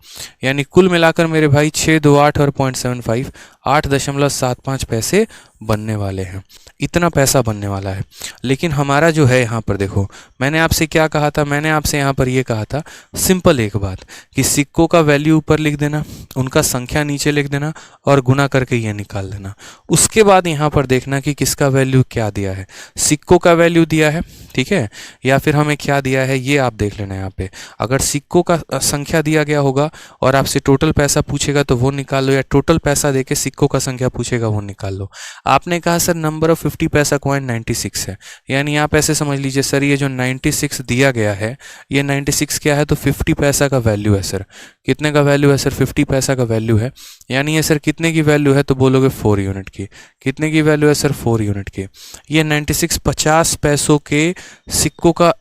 यानी कुल मिलाकर मेरे भाई 6, 2, 8 और 0.75 8.75 पैसे बनने वाले हैं। इतना पैसा बनने वाला है। लेकिन हमारा जो है यहाँ पर देखो, मैंने आपसे क्या कहा था, मैंने आपसे यहाँ पर ये कहा था सिंपल एक बात कि सिक्कों का वैल्यू ऊपर लिख देना, उनका संख्या नीचे लिख देना और गुना करके ये निकाल देना। उसके बाद यहाँ पर देखना कि किसका वैल्यू क्या दिया है। सिक्कों का वैल्यू दिया है ठीक है। या फिर हमें क्या दिया है ये आप देख लेना यहाँ पे। अगर सिक्कों का संख्या दिया गया होगा और आपसे टोटल पैसा पूछेगा तो वो निकाल लो, या टोटल पैसा देके सिक्कों का संख्या पूछेगा वो निकाल लो। आपने कहा सर नंबर ऑफ 50 पैसा कॉइन 96 है, यानी आप ऐसे समझ लीजिए सर ये जो 96 दिया गया है ये 96 क्या है, तो 50 पैसा का वैल्यू है सर। कितने का वैल्यू है सर, 50 पैसा का वैल्यू है। यानी ये सर कितने की वैल्यू है, तो बोलोगे 4 यूनिट की। कितने की वैल्यू है सर, 4 यूनिट की। ये 96 50 पैसों के सिक्कों का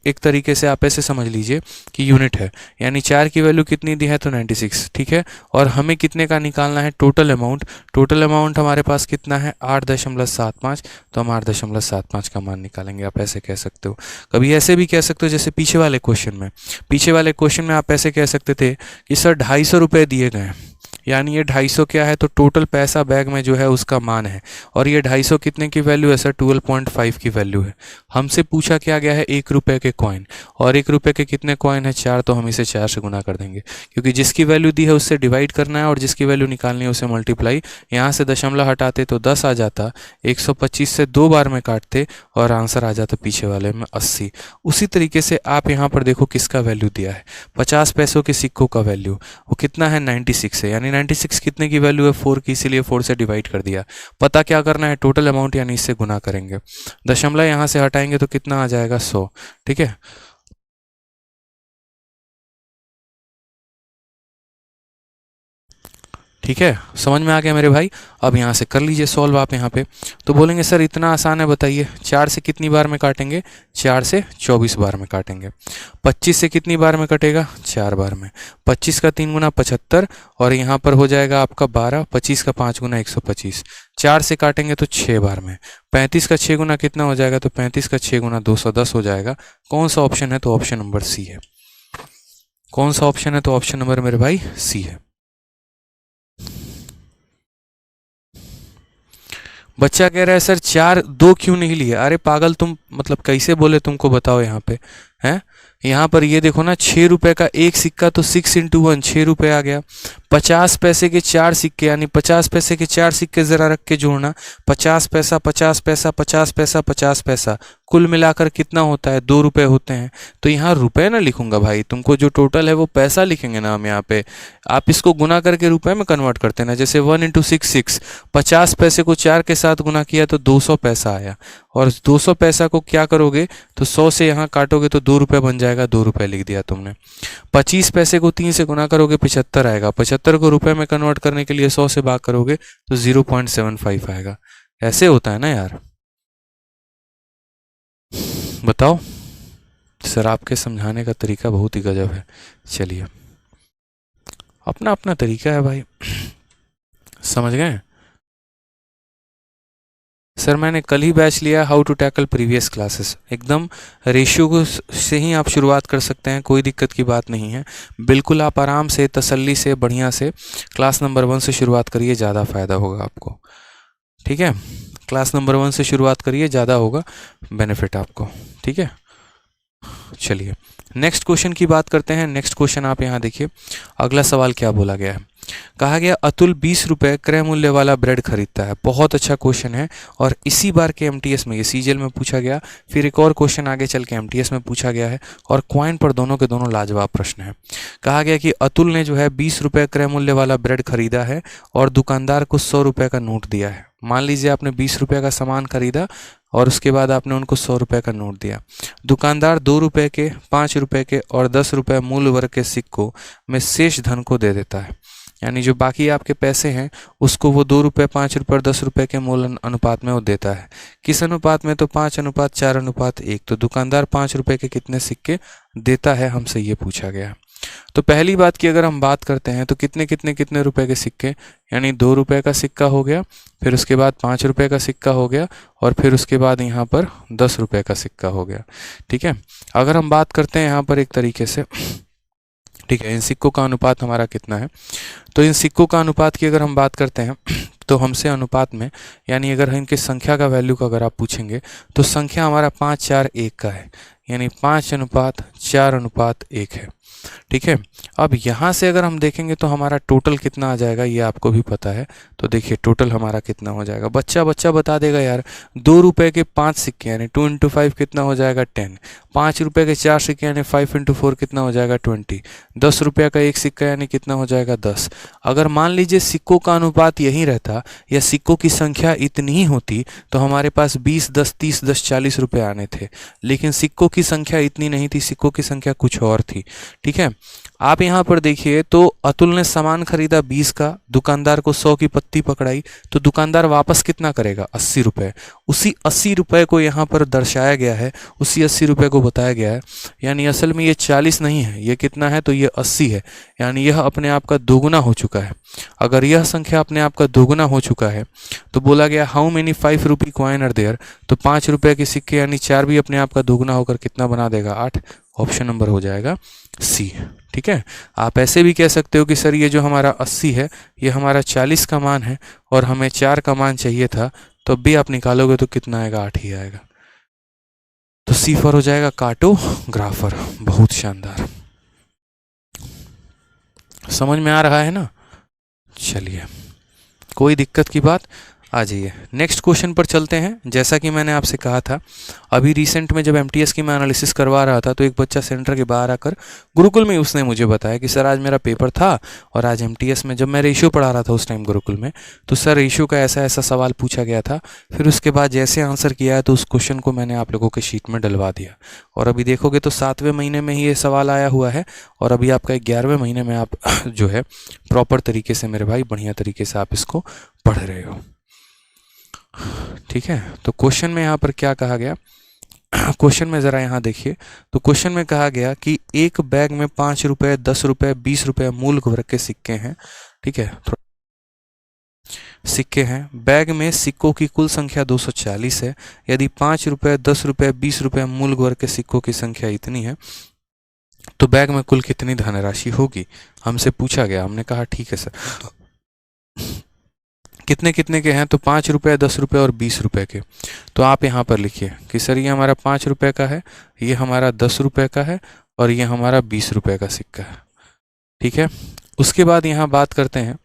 एक तरीके से आप ऐसे समझ लीजिए कि यूनिट है। यानी 4 की वैल्यू कितनी दी है, तो 96, ठीक है। और हमें कितने का निकालना है, टोटल अमाउंट। टोटल अमाउंट हमारे पास कितना है, 8.75, तो हम 8.75 का मान निकालेंगे। आप ऐसे कह सकते हो। कभी ऐसे भी कह सकते हो जैसे पीछे वाले क्वेश्चन में आप ऐसे कह सकते थे कि सर 250 रुपये दिए गए हैं, यानी ये 250 क्या है, तो टोटल पैसा बैग में जो है उसका मान है। और ये 250 कितने की वैल्यू है सर, 12.5 की वैल्यू है। हमसे पूछा क्या गया है, 1 रुपये के कॉइन, और 1 रुपये के कितने कॉइन है, 4, तो हम इसे 4 से गुना कर देंगे, क्योंकि जिसकी वैल्यू दी है उससे डिवाइड करना है और जिसकी वैल्यू निकालनी है उसे मल्टीप्लाई। यहाँ से दशमलव हटाते तो 10 आ जाता, 125 से 2 बार में काटते और आंसर आ जाता पीछे वाले में 80। उसी तरीके से आप यहाँ पर देखो किसका वैल्यू दिया है, 50 पैसों के सिक्कों का वैल्यू वो कितना है, 96 है। यानी 96 कितने की वैल्यू है, 4 की, इसीलिए 4 से डिवाइड कर दिया। पता क्या करना है, टोटल अमाउंट, यानी इससे गुना करेंगे। दशमलव यहाँ से हटाएंगे तो कितना आ जाएगा, 100, ठीक है। ठीक है, समझ में आ गया मेरे भाई। अब यहाँ से कर लीजिए सॉल्व आप यहाँ पे। तो बोलेंगे सर इतना आसान है बताइए, 4 से कितनी बार में काटेंगे, 4 से 24 बार में काटेंगे। 25 से कितनी बार में कटेगा, 4 बार में। 25 का 3 गुना 75, और यहाँ पर हो जाएगा आपका 12, 25 का 5 गुना 125। 4 से काटेंगे तो 6 बार में। 35 का 6 गुना कितना हो जाएगा, तो 35 का 6 गुना 210 हो जाएगा। कौन सा ऑप्शन है, तो ऑप्शन नंबर सी है। कौन सा ऑप्शन है, तो ऑप्शन नंबर मेरे भाई सी है। बच्चा कह रहा है सर 4 2 क्यों नहीं लिए, अरे पागल तुम, मतलब कैसे बोले तुमको बताओ यहाँ पे हैं। यहाँ पर ये देखो ना, 6 रुपए का एक सिक्का, तो 6 × 1 6 रुपए आ गया। 50 पैसे के 4 सिक्के, यानी 50 पैसे के 4 सिक्के जरा रख के जोड़ना, 50 पैसा 50 पैसा 50 पैसा 50 पैसा, कुल मिलाकर कितना होता है, 2 रुपए होते हैं। तो यहाँ रुपए ना लिखूंगा भाई, तुमको जो टोटल है वो पैसा लिखेंगे ना हम यहाँ पे। आप इसको गुना करके रुपए में कन्वर्ट करते हैं ना, जैसे 1 × 6 6, 50 पैसे को 4 के साथ गुना किया तो 200 पैसा आया। और 200 पैसा को क्या करोगे, तो 100 से यहाँ काटोगे तो 2 रुपये बन जाएगा, 2 रुपये लिख दिया तुमने। 25 पैसे को 3 से गुना करोगे 75 आएगा। 75 को रुपए में कन्वर्ट करने के लिए 100 से भाग करोगे तो 0.75 आएगा। ऐसे होता है ना यार, बताओ। सर आपके समझाने का तरीका बहुत ही गजब है। चलिए, अपना अपना तरीका है भाई, समझ गए। सर मैंने कल ही बैच लिया how to tackle previous classes, एकदम रेशियो को से ही आप शुरुआत कर सकते हैं, कोई दिक्कत की बात नहीं है। बिल्कुल आप आराम से, तसल्ली से, बढ़िया से क्लास नंबर 1 से शुरुआत करिए, ज़्यादा फ़ायदा होगा आपको, ठीक है। क्लास नंबर 1 से शुरुआत करिए, ज़्यादा होगा बेनिफिट आपको, ठीक है। चलिए नेक्स्ट क्वेश्चन की बात करते हैं। नेक्स्ट क्वेश्चन आप यहाँ देखिए, अगला सवाल क्या बोला गया है। कहा गया अतुल 20 रुपये क्रय मूल्य वाला ब्रेड खरीदता है। बहुत अच्छा क्वेश्चन है, और इसी बार के एमटीएस में, ये सीजीएल में पूछा गया, फिर एक और क्वेश्चन आगे चल के एमटीएस में पूछा गया है, और क्वाइन पर दोनों के दोनों लाजवाब प्रश्न है। कहा गया कि अतुल ने जो है 20 रुपये क्रय मूल्य वाला ब्रेड खरीदा है और दुकानदार को 100 रुपये का नोट दिया है। मान लीजिए आपने 20 रुपये का सामान खरीदा और उसके बाद आपने उनको 100 रुपये का नोट दिया। दुकानदार 2 रुपये के, 5 रुपये के और 10 रुपये मूल वर्ग के सिक्कों में शेष धन को दे देता है। यानी जो बाकी आपके पैसे हैं उसको वो 2 रुपये, 5 रुपये और 10 रुपये के मूल अनुपात में वो देता है। किस अनुपात में, तो 5:4:1। तो दुकानदार 5 रुपये के कितने सिक्के देता है, हमसे ये पूछा गया। तो पहली बात की अगर हम बात करते हैं तो कितने रुपए के सिक्के, यानी 2 रुपये का सिक्का हो गया, फिर उसके बाद 5 रुपये का सिक्का हो गया, और फिर उसके बाद यहाँ पर 10 रुपये का सिक्का हो गया, ठीक है। अगर हम बात करते हैं यहाँ पर एक तरीके से, ठीक है, इन सिक्कों का अनुपात हमारा कितना है, तो इन सिक्कों का अनुपात की अगर हम बात करते हैं तो हमसे अनुपात में, यानी अगर इनके संख्या का वैल्यू का अगर आप पूछेंगे तो संख्या हमारा 5:4:1 का है, यानी 5:4:1 है। ठीक है। अब यहाँ से अगर हम देखेंगे तो हमारा टोटल कितना आ जाएगा ये आपको भी पता है। तो देखिए टोटल हमारा कितना हो जाएगा, बच्चा बच्चा बता देगा यार। 2 रुपए के 5 सिक्के यानी 2 × 5 कितना हो जाएगा 10। 5 रुपए के 4 सिक्के यानी 5 × 4 कितना हो जाएगा 20। 10 रुपये का 1 सिक्का यानी कितना हो जाएगा 10। अगर मान लीजिए सिक्कों का अनुपात यही रहता या सिक्कों की संख्या इतनी ही होती तो हमारे पास 20, 10, 30, 10, 40 रुपये आने थे। लेकिन सिक्कों की संख्या इतनी नहीं थी, सिक्कों की संख्या कुछ और थी। ठीक है, आप यहाँ पर देखिए तो अतुल ने सामान खरीदा 20 का, दुकानदार को 100 की पत्ती पकड़ाई, तो दुकानदार वापस कितना करेगा 80 रुपये। उसी 80 रुपये को यहाँ पर दर्शाया गया है, उसी 80 रुपये को बताया गया है। यानी असल में ये 40 नहीं है, ये कितना है तो ये 80 है। यानी यह अपने आप का दोगुना हो चुका है। अगर यह संख्या अपने आप का दोगुना हो चुका है तो बोला गया how many 5 rupee coin are there, तो 5 रुपये के सिक्के यानी 4 भी अपने आप का दोगुना होकर कितना बना देगा 8। ऑप्शन नंबर हो जाएगा सी। ठीक है, आप ऐसे भी कह सकते हो कि सर ये जो हमारा 80 है ये हमारा 40 का मान है और हमें 4 का मान चाहिए था, तो भी आप निकालोगे तो कितना आएगा 8 ही आएगा। तो सी फॉर हो जाएगा कार्टोग्राफर। बहुत शानदार, समझ में आ रहा है ना। चलिए कोई दिक्कत की बात, आ जाइए नेक्स्ट क्वेश्चन पर चलते हैं। जैसा कि मैंने आपसे कहा था अभी रिसेंट में जब एमटीएस की मैं एनालिसिस करवा रहा था तो एक बच्चा सेंटर के बाहर आकर गुरुकुल में उसने मुझे बताया कि सर आज मेरा पेपर था और आज एमटीएस में जब मैं रेशियो पढ़ा रहा था उस टाइम गुरुकुल में, तो सर रेशियो का ऐसा ऐसा सवाल पूछा गया था। फिर उसके बाद जैसे आंसर किया है तो उस क्वेश्चन को मैंने आप लोगों के शीट में डलवा दिया और अभी देखोगे तो 7वें महीने में ही ये सवाल आया हुआ है और अभी आपका 11वें महीने में आप जो है प्रॉपर तरीके से मेरे भाई बढ़िया तरीके से आप इसको पढ़ रहे हो। ठीक है, तो क्वेश्चन में यहाँ पर क्या कहा गया, क्वेश्चन में ज़रा यहाँ देखिए। तो क्वेश्चन में कहा गया कि एक बैग में 5 रुपये, 10 रुपये, 20 रुपये मूल वर्ग के सिक्के हैं। ठीक है, सिक्के हैं। बैग में सिक्कों की कुल संख्या 240 है। यदि 5 रुपये, 10 रुपये, 20 रुपये मूल वर्ग के सिक्कों की संख्या इतनी है तो बैग में कुल कितनी धनराशि होगी, हमसे पूछा गया। हमने कहा ठीक है सर। कितने कितने के हैं, तो 5 रुपये, 10 रुपये और 20 रुपये के। तो आप यहाँ पर लिखिए कि सर ये हमारा 5 रुपये का है, ये हमारा 10 रुपये का है और ये हमारा 20 रुपये का सिक्का है। ठीक है, उसके बाद यहाँ बात करते हैं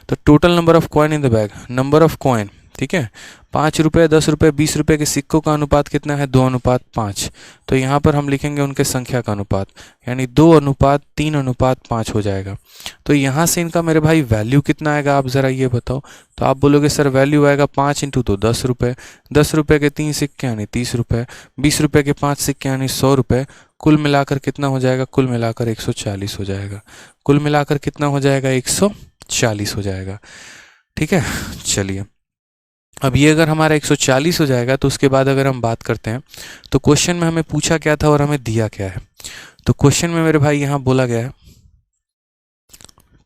तो total number of coin in the bag, number of coin. ठीक है, 5 रुपये, 10 रुपये, 20 रुपये के सिक्कों का अनुपात कितना है 2:5। तो यहाँ पर हम लिखेंगे उनके संख्या का अनुपात, यानी 2:3:5 हो जाएगा। तो यहाँ से इनका मेरे भाई वैल्यू कितना आएगा आप ज़रा ये बताओ। तो आप बोलोगे सर वैल्यू आएगा 5 × 2 10 रुपये, 10 रुपये के 3 सिक्के यानी 30 रुपये, 20 रुपये के 5 सिक्के यानी 100 रुपये। कुल मिलाकर कितना हो जाएगा, कुल मिलाकर 140 हो जाएगा। कुल मिलाकर कितना हो जाएगा 140 हो जाएगा। ठीक है, चलिए अब ये अगर हमारा 140 हो जाएगा तो उसके बाद अगर हम बात करते हैं तो क्वेश्चन में हमें पूछा क्या था और हमें दिया क्या है। तो क्वेश्चन में मेरे भाई यहाँ बोला गया है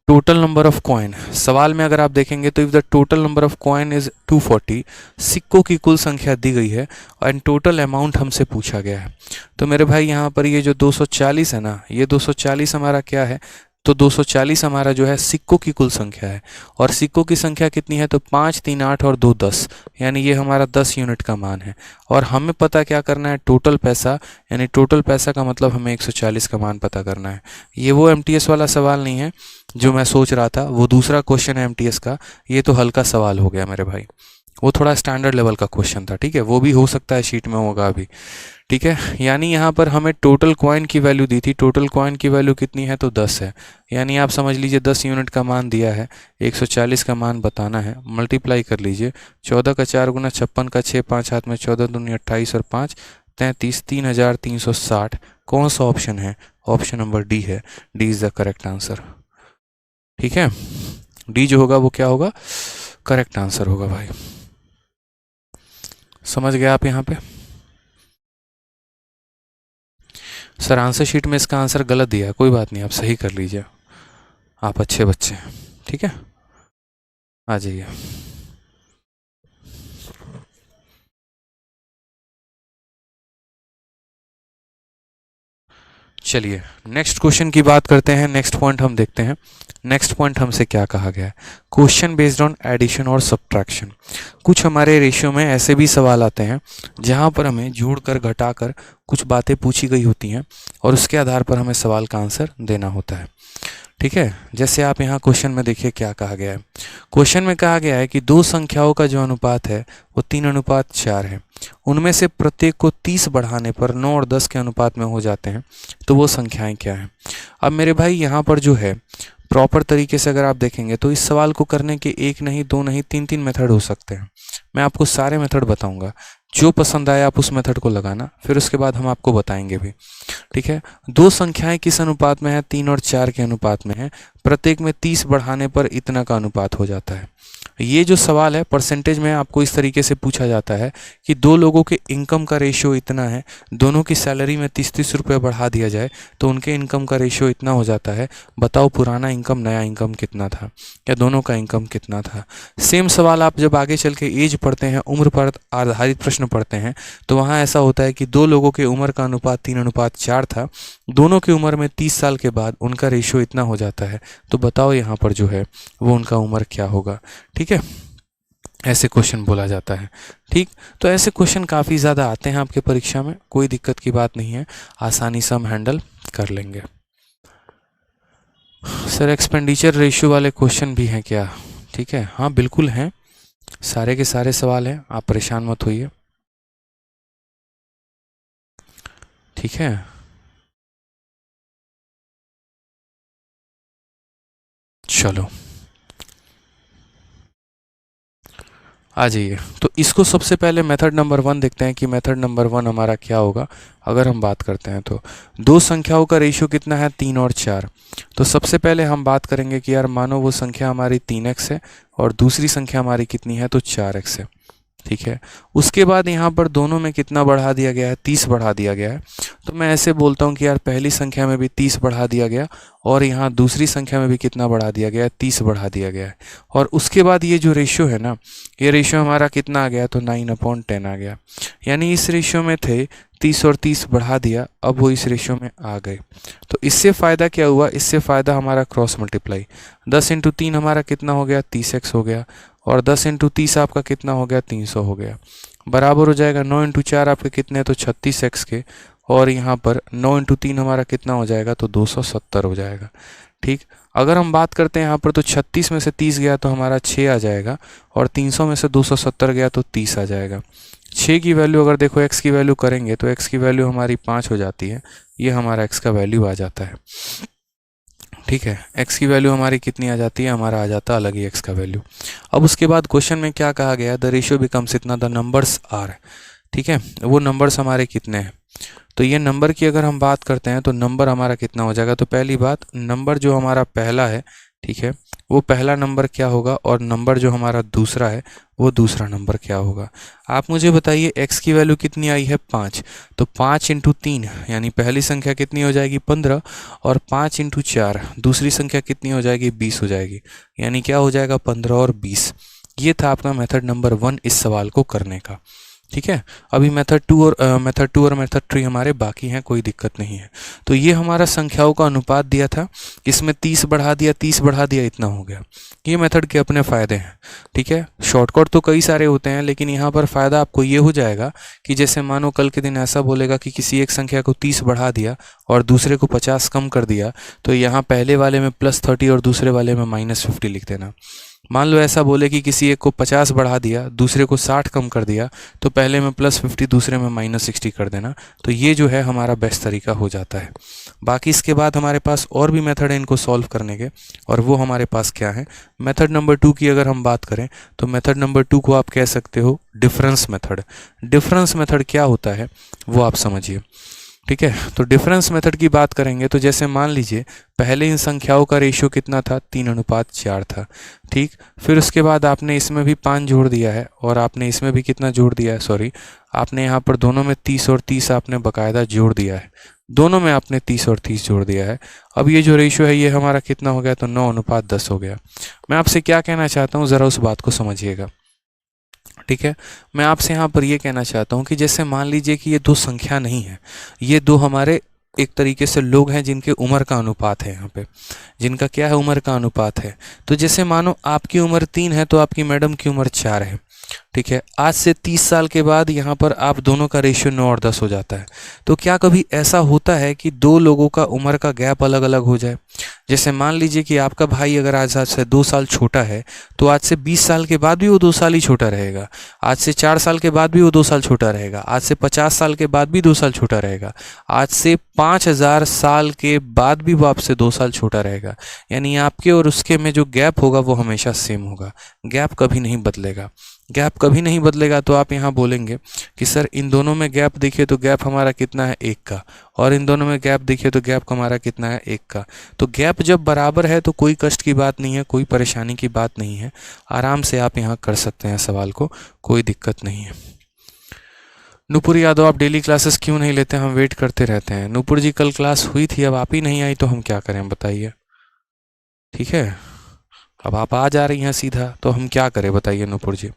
टोटल नंबर ऑफ कॉइन। सवाल में अगर आप देखेंगे तो if the total number of coin is 240, सिक्कों की कुल संख्या दी गई है एंड टोटल अमाउंट हमसे पूछा गया है। तो मेरे भाई यहाँ पर ये जो 240 है ना, ये 240 हमारा क्या है, तो 240 हमारा जो है सिक्कों की कुल संख्या है और सिक्कों की संख्या कितनी है तो 5, 3, 8 और 2 10, यानी ये हमारा 10 यूनिट का मान है। और हमें पता क्या करना है टोटल पैसा, यानी टोटल पैसा का मतलब हमें 140 का मान पता करना है। ये वो एमटीएस वाला सवाल नहीं है जो मैं सोच रहा था, वो दूसरा क्वेश्चन है एमटीएस का। ये तो हल्का सवाल हो गया मेरे भाई, वो थोड़ा स्टैंडर्ड लेवल का क्वेश्चन था। ठीक है, वो भी हो सकता है शीट में होगा अभी। ठीक है, यानी यहाँ पर हमें टोटल कॉइन की वैल्यू दी थी, टोटल कॉइन की वैल्यू कितनी है तो 10 है। यानी आप समझ लीजिए 10 यूनिट का मान दिया है, 140 का मान बताना है, मल्टीप्लाई कर लीजिए। 14 का 4 गुना 56 का 6, 5 हाथ में 14 दूनी 28 और 5 33, 3360। कौन सा ऑप्शन है, ऑप्शन नंबर डी है। D is the correct answer. ठीक है, डी जो होगा वो क्या होगा, करेक्ट आंसर होगा भाई। समझ गए आप यहाँ पे। सर आंसर शीट में इसका आंसर गलत दिया है, कोई बात नहीं, आप सही कर लीजिए, आप अच्छे बच्चे हैं। ठीक है, आ जाइए। चलिए नेक्स्ट क्वेश्चन की बात करते हैं। नेक्स्ट पॉइंट हम देखते हैं। नेक्स्ट पॉइंट हमसे क्या कहा गया है, क्वेश्चन बेस्ड ऑन एडिशन और सब्ट्रैक्शन। कुछ हमारे रेशियो में ऐसे भी सवाल आते हैं जहाँ पर हमें जोड़कर घटाकर कुछ बातें पूछी गई होती हैं और उसके आधार पर हमें सवाल का आंसर देना होता है। ठीक है, जैसे आप यहाँ क्वेश्चन में देखिए क्या कहा गया है। क्वेश्चन में कहा गया है कि दो संख्याओं का जो अनुपात है वो 3:4 है। उनमें से प्रत्येक को 30 बढ़ाने पर 9 और 10 के अनुपात में हो जाते हैं, तो वो संख्याएं क्या हैं। अब मेरे भाई यहाँ पर जो है प्रॉपर तरीके से अगर आप देखेंगे तो इस सवाल को करने के एक नहीं, दो नहीं, तीन मेथड हो सकते हैं। मैं आपको सारे मेथड बताऊंगा, जो पसंद आए आप उस मेथड को लगाना, फिर उसके बाद हम आपको बताएंगे भी। ठीक है, दो संख्याएं किस अनुपात में है, 3 और 4 के अनुपात में है। प्रत्येक में 30 बढ़ाने पर इतना का अनुपात हो जाता है। ये जो सवाल है परसेंटेज में आपको इस तरीके से पूछा जाता है कि दो लोगों के इनकम का रेशियो इतना है, दोनों की सैलरी में 30-30 रुपये बढ़ा दिया जाए तो उनके इनकम का रेशियो इतना हो जाता है। बताओ पुराना इनकम नया इनकम कितना था, या दोनों का इनकम कितना था। सेम सवाल आप जब आगे चल के एज पढ़ते हैं, उम्र पर आधारित प्रश्न पढ़ते हैं, तो वहाँ ऐसा होता है कि दो लोगों के उम्र का अनुपात 3:4 था, दोनों की उम्र में 30 साल के बाद उनका रेशियो इतना हो जाता है। तो बताओ यहाँ पर जो है वो उनका उम्र क्या होगा। ठीक है, ऐसे क्वेश्चन बोला जाता है। ठीक, तो ऐसे क्वेश्चन काफ़ी ज़्यादा आते हैं आपके परीक्षा में, कोई दिक्कत की बात नहीं है, आसानी से हम हैंडल कर लेंगे। सर एक्सपेंडिचर रेशियो वाले क्वेश्चन भी हैं क्या? ठीक है, हाँ बिल्कुल हैं, सारे के सारे सवाल हैं, आप परेशान मत होइए। ठीक है, चलो आ जाइए। तो इसको सबसे पहले मेथड नंबर 1 देखते हैं कि मेथड नंबर 1 हमारा क्या होगा। अगर हम बात करते हैं तो दो संख्याओं का रेशियो कितना है, 3 और 4। तो सबसे पहले हम बात करेंगे कि यार मानो वो संख्या हमारी 3x है और दूसरी संख्या हमारी कितनी है, तो 4x है। ठीक है, उसके बाद यहाँ पर दोनों में कितना बढ़ा दिया गया है, 30 बढ़ा दिया गया है। तो मैं ऐसे बोलता हूँ कि यार पहली संख्या में भी 30 बढ़ा दिया गया और यहाँ दूसरी संख्या में भी कितना बढ़ा दिया गया है, 30 बढ़ा दिया गया है। और उसके बाद ये जो रेशियो है ना, ये रेशियो हमारा कितना आ गया, तो 9/10 आ गया। यानी इस रेशियो में थे 30 और 30 बढ़ा दिया, अब वो इस रेशियो में आ गए। तो इससे फ़ायदा क्या हुआ, इससे फ़ायदा हमारा क्रॉस मल्टीप्लाई। 10 × 3 हमारा कितना हो गया, 30x हो गया, और 10 × 30 आपका कितना हो गया, 300 हो गया। बराबर हो जाएगा 9 × 4 आपके कितने हैं, तो 36x के, और यहाँ पर 9 × 3 हमारा कितना हो जाएगा, तो 270 हो जाएगा। ठीक, अगर हम बात करते हैं यहाँ पर तो 36 में से 30 गया तो हमारा 6 आ जाएगा, और 300 में से 270 गया तो 30 आ जाएगा। 6 की वैल्यू अगर देखो x की वैल्यू करेंगे तो x की वैल्यू हमारी 5 हो जाती है, ये हमारा x का वैल्यू आ जाता है। ठीक है, x की वैल्यू हमारी कितनी आ जाती है, हमारा आ जाता है अलग ही x का वैल्यू। अब उसके बाद क्वेश्चन में क्या कहा गया, द रेशियो बिकम्स इतना, द नंबर्स आर। ठीक है, वो नंबर्स हमारे कितने हैं, तो ये नंबर की अगर हम बात करते हैं तो नंबर हमारा कितना हो जाएगा। तो पहली बात, नंबर जो हमारा पहला है, ठीक है, वो पहला नंबर क्या होगा, और नंबर जो हमारा दूसरा है वो दूसरा नंबर क्या होगा। आप मुझे बताइए x की वैल्यू कितनी आई है, 5। तो 5 × 3 यानी पहली संख्या कितनी हो जाएगी, 15, और 5 × 4 दूसरी संख्या कितनी हो जाएगी, 20 हो जाएगी। यानी क्या हो जाएगा, 15 और 20। ये था आपका मेथड नंबर 1 इस सवाल को करने का। ठीक है, अभी मेथड 2 और मेथड 3 हमारे बाकी हैं, कोई दिक्कत नहीं है। तो ये हमारा संख्याओं का अनुपात दिया था, इसमें 30 बढ़ा दिया, 30 बढ़ा दिया, इतना हो गया। ये मेथड के अपने फ़ायदे हैं। ठीक है, शॉर्टकट तो कई सारे होते हैं, लेकिन यहाँ पर फ़ायदा आपको ये हो जाएगा कि जैसे मानो कल के दिन ऐसा बोलेगा कि किसी एक संख्या को 30 बढ़ा दिया और दूसरे को 50 कम कर दिया, तो यहाँ पहले वाले में +30 और दूसरे वाले में -50 लिख देना। मान लो ऐसा बोले कि किसी एक को 50 बढ़ा दिया, दूसरे को 60 कम कर दिया, तो पहले में +50 दूसरे में -60 कर देना। तो ये जो है हमारा बेस्ट तरीका हो जाता है। बाकी इसके बाद हमारे पास और भी मेथड है इनको सॉल्व करने के, और वो हमारे पास क्या है, मेथड नंबर 2 की अगर हम बात करें तो मेथड नंबर 2 को आप कह सकते हो डिफरेंस मेथड। डिफरेंस मेथड क्या होता है वो आप समझिए। ठीक है, तो डिफरेंस मेथड की बात करेंगे तो जैसे मान लीजिए पहले इन संख्याओं का रेशियो कितना था, 3:4 था। ठीक, फिर उसके बाद आपने इसमें भी 5 जोड़ दिया है, और आपने इसमें भी कितना जोड़ दिया है, सॉरी, आपने यहाँ पर दोनों में 30 और 30 आपने बाकायदा जोड़ दिया है, दोनों में आपने 30 और 30 जोड़ दिया है। अब ये जो रेशियो है ये हमारा कितना हो गया, तो 9:10 हो गया। मैं आपसे क्या कहना चाहता हूँ, ज़रा उस बात को समझिएगा। ठीक है, मैं आपसे यहाँ पर ये कहना चाहता हूँ कि जैसे मान लीजिए कि ये दो संख्या नहीं है, ये दो हमारे एक तरीके से लोग हैं जिनके उम्र का अनुपात है, यहाँ पे जिनका क्या है, उम्र का अनुपात है। तो जैसे मानो आपकी उम्र 3 है तो आपकी मैडम की उम्र 4 है। ठीक है, आज से 30 साल के बाद यहाँ पर आप दोनों का रेशियो 9 और 10 हो जाता है। तो क्या कभी ऐसा होता है कि दो लोगों का उम्र का गैप अलग अलग हो जाए? जैसे मान लीजिए कि आपका भाई अगर आज से 2 साल छोटा है, तो आज से 20 साल के बाद भी वो 2 साल ही छोटा रहेगा, आज से 4 साल के बाद भी वो 2 साल छोटा रहेगा, आज से 50 साल के बाद भी 2 साल छोटा रहेगा, आज से 5000 साल के बाद भी वो आपसे 2 साल छोटा रहेगा। यानी आपके और उसके में जो गैप होगा वो हमेशा सेम होगा, गैप कभी नहीं बदलेगा। गैप कभी नहीं बदलेगा तो आप यहाँ बोलेंगे कि सर इन दोनों में गैप देखिए तो गैप हमारा कितना है 1 का, और इन दोनों में गैप देखिए तो गैप हमारा कितना है 1 का। तो गैप जब बराबर है तो कोई कष्ट की बात नहीं है, कोई परेशानी की बात नहीं है, आराम से आप यहाँ कर सकते हैं सवाल को, कोई दिक्कत नहीं है। नूपुर यादव, आप डेली क्लासेस क्यों नहीं लेते? हम वेट करते रहते हैं। नूपुर जी कल क्लास हुई थी, अब आप ही नहीं आई तो हम क्या करें बताइए। ठीक है, अब आप आ जा रही हैं सीधा, तो हम क्या करें बताइए नूपुर जी।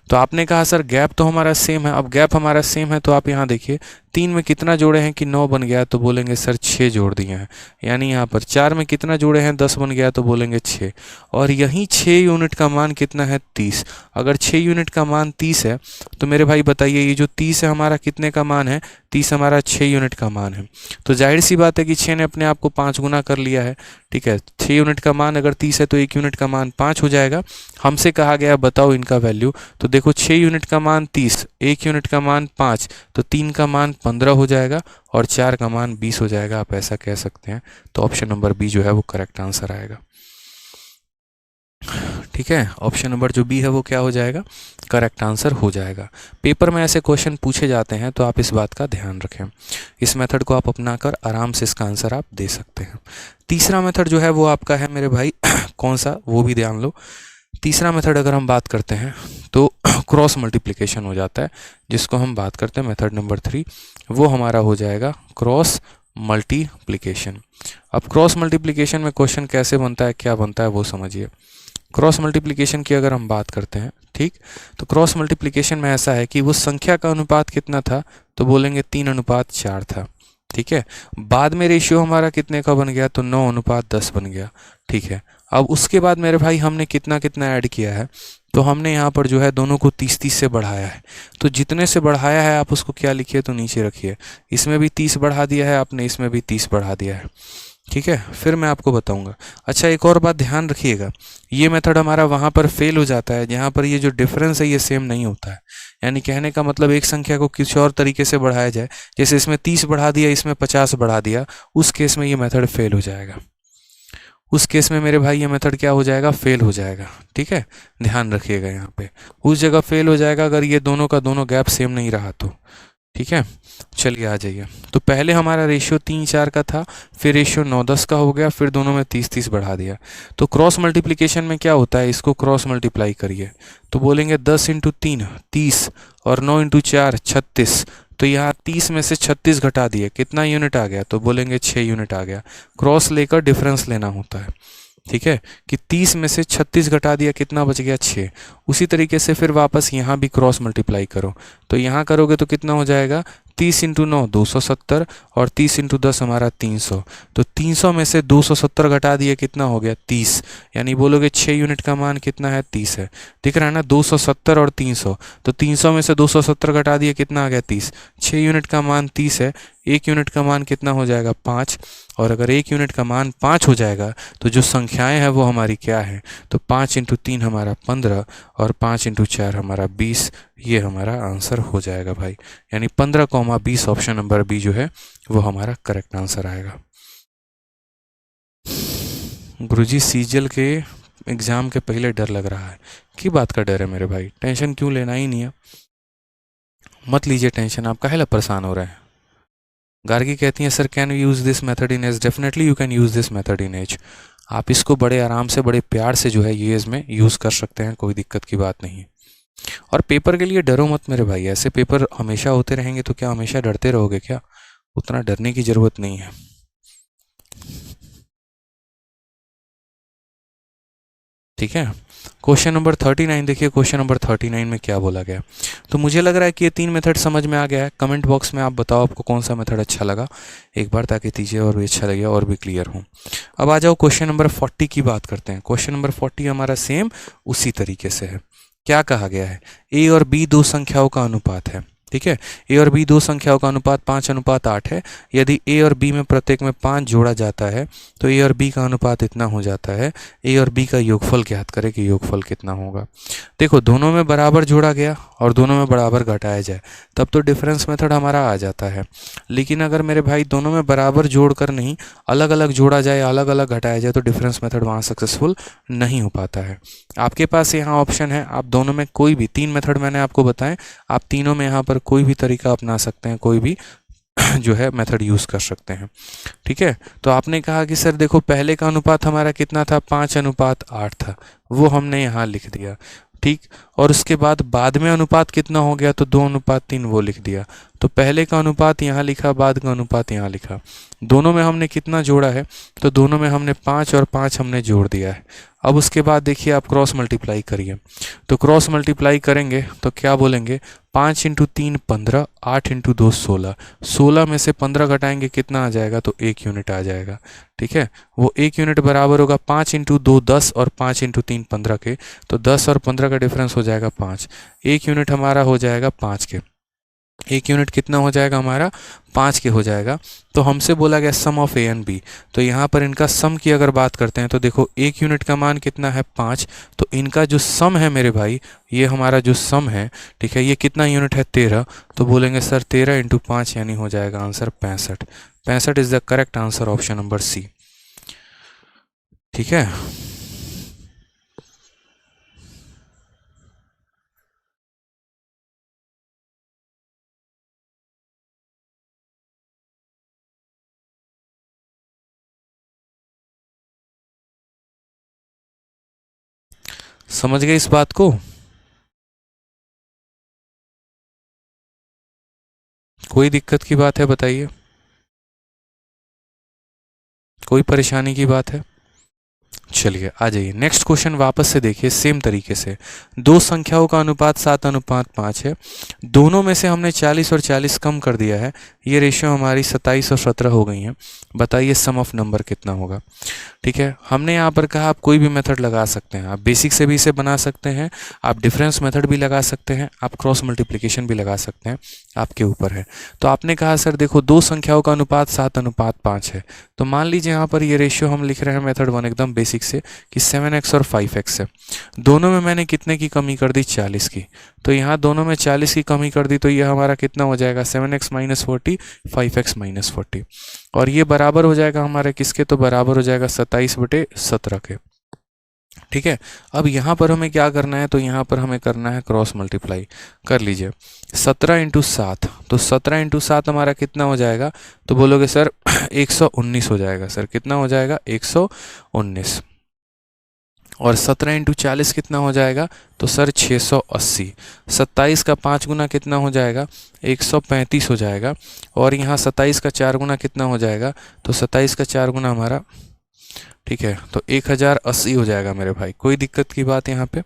तो आपने कहा सर गैप तो हमारा सेम है, अब गैप हमारा सेम है तो आप यहाँ देखिए 3 में कितना जोड़े हैं कि 9 बन गया, तो बोलेंगे सर 6 जोड़ दिए हैं। यानी यहाँ पर 4 में कितना जोड़े हैं 10 बन गया, तो बोलेंगे 6। और यहीं 6 यूनिट का मान कितना है 30। अगर 6 यूनिट का मान 30 है तो मेरे भाई बताइए ये जो 30 है हमारा कितने का मान है? 30 हमारा 6 यूनिट का मान है। तो जाहिर सी बात है कि 6 ने अपने आप को 5 गुना कर लिया है। ठीक है, 6 यूनिट का मान अगर 30 है तो 1 यूनिट का मान 5 हो जाएगा। हमसे कहा गया बताओ इनका वैल्यू, तो देखो 6 यूनिट का मान 30, 1 यूनिट का मान 5, तो 3 का मान 15 हो जाएगा और 4 का मान 20 हो जाएगा, आप ऐसा कह सकते हैं। तो ऑप्शन नंबर बी जो है वो करेक्ट आंसर आएगा। ठीक है, ऑप्शन नंबर जो बी है वो क्या हो जाएगा? करेक्ट आंसर हो जाएगा। पेपर में ऐसे क्वेश्चन पूछे जाते हैं तो आप इस बात का ध्यान रखें। इस मेथड को आप अपनाकर आराम से इसका आंसर आप दे सकते हैं। तीसरा मेथड जो है वो आपका है मेरे भाई कौन सा, वो भी ध्यान लो। तीसरा मेथड अगर हम बात करते हैं तो क्रॉस मल्टीप्लिकेशन हो जाता है, जिसको हम बात करते हैं मेथड नंबर 3, वो हमारा हो जाएगा क्रॉस मल्टीप्लिकेशन। अब क्रॉस मल्टीप्लिकेशन में क्वेश्चन कैसे बनता है, क्या बनता है वो समझिए। क्रॉस मल्टीप्लिकेशन की अगर हम बात करते हैं, ठीक, तो क्रॉस मल्टीप्लिकेशन में ऐसा है कि वो संख्या का अनुपात कितना था, तो बोलेंगे 3:4 था। ठीक है, बाद में रेशियो हमारा कितने का बन गया, तो 9:10 बन गया। ठीक है, अब उसके बाद मेरे भाई हमने कितना कितना ऐड किया है, तो हमने यहाँ पर जो है दोनों को 30-30 से बढ़ाया है। तो जितने से बढ़ाया है आप उसको क्या लिखिए, तो नीचे रखिए। इसमें भी 30 बढ़ा दिया है आपने, इसमें भी 30 बढ़ा दिया है। ठीक है, फिर मैं आपको बताऊंगा। अच्छा, एक और बात ध्यान रखिएगा, ये मेथड हमारा वहाँ पर फेल हो जाता है जहाँ पर ये जो डिफरेंस है ये सेम नहीं होता है। यानी कहने का मतलब एक संख्या को किसी और तरीके से बढ़ाया जाए, जैसे इसमें 30 बढ़ा दिया, इसमें 50 बढ़ा दिया, उस केस में ये मेथड फेल हो जाएगा। उस केस में मेरे भाई ये मेथड क्या हो जाएगा, फेल हो जाएगा। ठीक है, ध्यान रखिएगा यहाँ पे, उस जगह फेल हो जाएगा अगर ये दोनों का दोनों गैप सेम नहीं रहा तो। ठीक है, चलिए आ जाइए। तो पहले हमारा रेशियो 3-4 का था, फिर रेशियो 9-10 का हो गया, फिर दोनों में 30-30 बढ़ा दिया। तो क्रॉस मल्टीप्लिकेशन में क्या होता है, इसको क्रॉस मल्टीप्लाई करिए, तो बोलेंगे 10 × 3 30 और 9 × 4 36। तो यहाँ 30 में से 36 घटा दिए, कितना यूनिट आ गया, तो बोलेंगे 6 यूनिट आ गया। क्रॉस लेकर डिफरेंस लेना होता है। ठीक है, कि 30 में से 36 घटा दिया, कितना बच गया 6। उसी तरीके से फिर वापस यहाँ भी क्रॉस मल्टीप्लाई करो, तो यहाँ करोगे तो कितना हो जाएगा, 30 × 9 270 और 30 × 10 हमारा 300। तो 300 में से 270 घटा दिए, कितना हो गया 30। यानी बोलोगे 6 यूनिट का मान कितना है, 30 है। दिख रहा है ना, 270 और 300, तो 300 में से 270 घटा दिए, कितना आ गया 30। 6 यूनिट का मान 30 है, 1 यूनिट का मान कितना हो जाएगा 5। और अगर 1 यूनिट का मान 5 हो जाएगा तो जो संख्याएं हैं वो हमारी क्या है, तो 5 × 3 हमारा 15 और 5 × 4 हमारा 20। ये हमारा आंसर हो जाएगा भाई, यानी 15,20 ऑप्शन नंबर बी जो है वो हमारा करेक्ट आंसर आएगा। गुरुजी सीजीएल के एग्ज़ाम के पहले डर लग रहा है, की बात का डर है मेरे भाई, टेंशन क्यों लेना ही नहीं है, मत लीजिए टेंशन, आप काहे ला परेशान हो रहे हैं। गार्गी कहती हैं sir can you use this method in age, definitely you can use this method in age. आप इसको बड़े आराम से बड़े प्यार से जो है ये एज में यूज़ कर सकते हैं, कोई दिक्कत की बात नहीं है। और पेपर के लिए डरो मत मेरे भाई, ऐसे पेपर हमेशा होते रहेंगे तो क्या हमेशा डरते रहोगे क्या, उतना डरने की ज़रूरत नहीं है। ठीक है, क्वेश्चन नंबर 39 देखिए, क्वेश्चन नंबर 39 में क्या बोला गया। तो मुझे लग रहा है कि ये 3 मेथड समझ में आ गया है। कमेंट बॉक्स में आप बताओ आपको कौन सा मेथड अच्छा लगा एक बार, ताकि दीजिए और भी अच्छा लगे और भी क्लियर हो। अब आ जाओ क्वेश्चन नंबर 40 की बात करते हैं। क्वेश्चन नंबर 40 हमारा सेम उसी तरीके से है। क्या कहा गया है, ए और बी दो संख्याओं का अनुपात है, ठीक है। ए और बी दो संख्याओं का अनुपात 5:8 है। यदि ए और बी में प्रत्येक में 5 जोड़ा जाता है तो ए और बी का अनुपात इतना हो जाता है। ए और बी का योगफल ज्ञात करें कि योगफल कितना होगा। देखो दोनों में बराबर जोड़ा गया और दोनों में बराबर घटाया जाए तब तो डिफरेंस मेथड हमारा आ जाता है। लेकिन अगर मेरे भाई दोनों में बराबर जोड़ कर नहीं, अलग अलग जोड़ा जाए, अलग अलग घटाया जाए तो डिफरेंस मेथड वहाँ सक्सेसफुल नहीं हो पाता है। आपके पास यहाँ ऑप्शन है, आप दोनों में कोई भी 3 मेथड मैंने आपको बताएं, आप तीनों में यहाँ पर कोई भी तरीका अपना सकते हैं, कोई भी जो है मेथड यूज़ कर सकते हैं, ठीक है। तो आपने कहा कि सर देखो पहले का अनुपात हमारा कितना था, 5:8 था, वो हमने यहाँ लिख दिया, ठीक। और उसके बाद में अनुपात कितना हो गया, तो 2:3 वो लिख दिया। तो पहले का अनुपात यहाँ लिखा, बाद का अनुपात यहाँ लिखा। दोनों में हमने कितना जोड़ा है, तो दोनों में हमने 5 और 5 हमने जोड़ दिया है। अब उसके बाद देखिए आप क्रॉस मल्टीप्लाई करिए, तो क्रॉस मल्टीप्लाई करेंगे तो क्या बोलेंगे, 5 × 3 15, 8 × 2 16, 16 में से 15 घटाएंगे कितना आ जाएगा, तो 1 यूनिट आ जाएगा, ठीक है। वो 1 यूनिट बराबर होगा 5 × 2 10 और 5 × 3 15 के, तो 10 और 15 का डिफरेंस हो जाएगा 5। 1 यूनिट हमारा हो जाएगा 5 के, 1 यूनिट कितना हो जाएगा हमारा, 5 के हो जाएगा। तो हमसे बोला गया सम ऑफ ए एंड बी, तो यहाँ पर इनका सम की अगर बात करते हैं तो देखो 1 यूनिट का मान कितना है 5, तो इनका जो सम है मेरे भाई, ये हमारा जो सम है, ठीक है, ये कितना यूनिट है 13, तो बोलेंगे सर 13 × 5 यानी हो जाएगा answer 65। 65 is the correct answer, option number C, ठीक है। समझ गए इस बात को, कोई दिक्कत की बात है बताइए, कोई परेशानी की बात है। चलिए आ जाइए नेक्स्ट क्वेश्चन वापस से देखिए, सेम तरीके से दो संख्याओं का अनुपात 7:5 है, दोनों में से हमने 40 और 40 कम कर दिया है, ये रेशियो हमारी 27 और 17 हो गई हैं। बताइए सम ऑफ नंबर कितना होगा, ठीक है। हमने यहाँ पर कहा आप कोई भी मेथड लगा सकते हैं, आप बेसिक से भी इसे बना सकते हैं, आप डिफरेंस मेथड भी लगा सकते हैं, आप क्रॉस मल्टीप्लिकेशन भी लगा सकते हैं, आपके ऊपर है। तो आपने कहा सर देखो दो संख्याओं का अनुपात 7:5 है, तो मान लीजिए यहाँ पर ये रेशियो हम लिख रहे हैं मेथड 1 एकदम बेसिक से कि 7x और 5x है। दोनों में मैंने कितने की कमी कर दी, 40 की, तो यहाँ दोनों में 40 की कमी कर दी, तो ये हमारा कितना हो जाएगा 7x - 40, 5x - 40, और ये बराबर हो जाएगा हमारे किसके, तो बराबर हो जाएगा 27/17 के, ठीक है। अब यहाँ पर हमें क्या करना है, तो यहाँ पर हमें करना है क्रॉस मल्टीप्लाई कर लीजिए, 17 × 7, तो 17 × 7 हमारा कितना हो जाएगा, तो बोलोगे सर 119 हो जाएगा, सर कितना हो जाएगा 119, और 17 × 40 कितना हो जाएगा, तो सर 680, 27 का 5 गुना कितना हो जाएगा, 135 हो जाएगा, और यहाँ 27 का 4 गुना कितना हो जाएगा, तो 27 का 4 गुना हमारा, ठीक है, तो 1080 हो जाएगा मेरे भाई। कोई दिक्कत की बात यहाँ पे,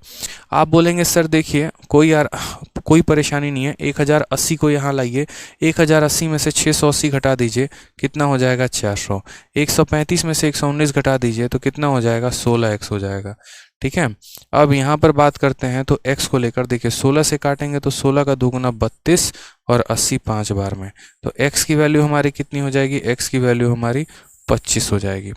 आप बोलेंगे सर देखिए कोई परेशानी नहीं है, 1080 को यहाँ लाइए, 1080 में से 680 घटा दीजिए, कितना हो जाएगा 400, 135 में से 119 घटा दीजिए तो कितना हो जाएगा 16x हो जाएगा, ठीक है। अब यहाँ पर बात करते हैं तो x को लेकर देखिए 16 से काटेंगे तो 16 का 2 गुना 32 और 80 5 बार में, तो x की वैल्यू हमारी कितनी हो जाएगी, x की वैल्यू हमारी 25 हो जाएगी,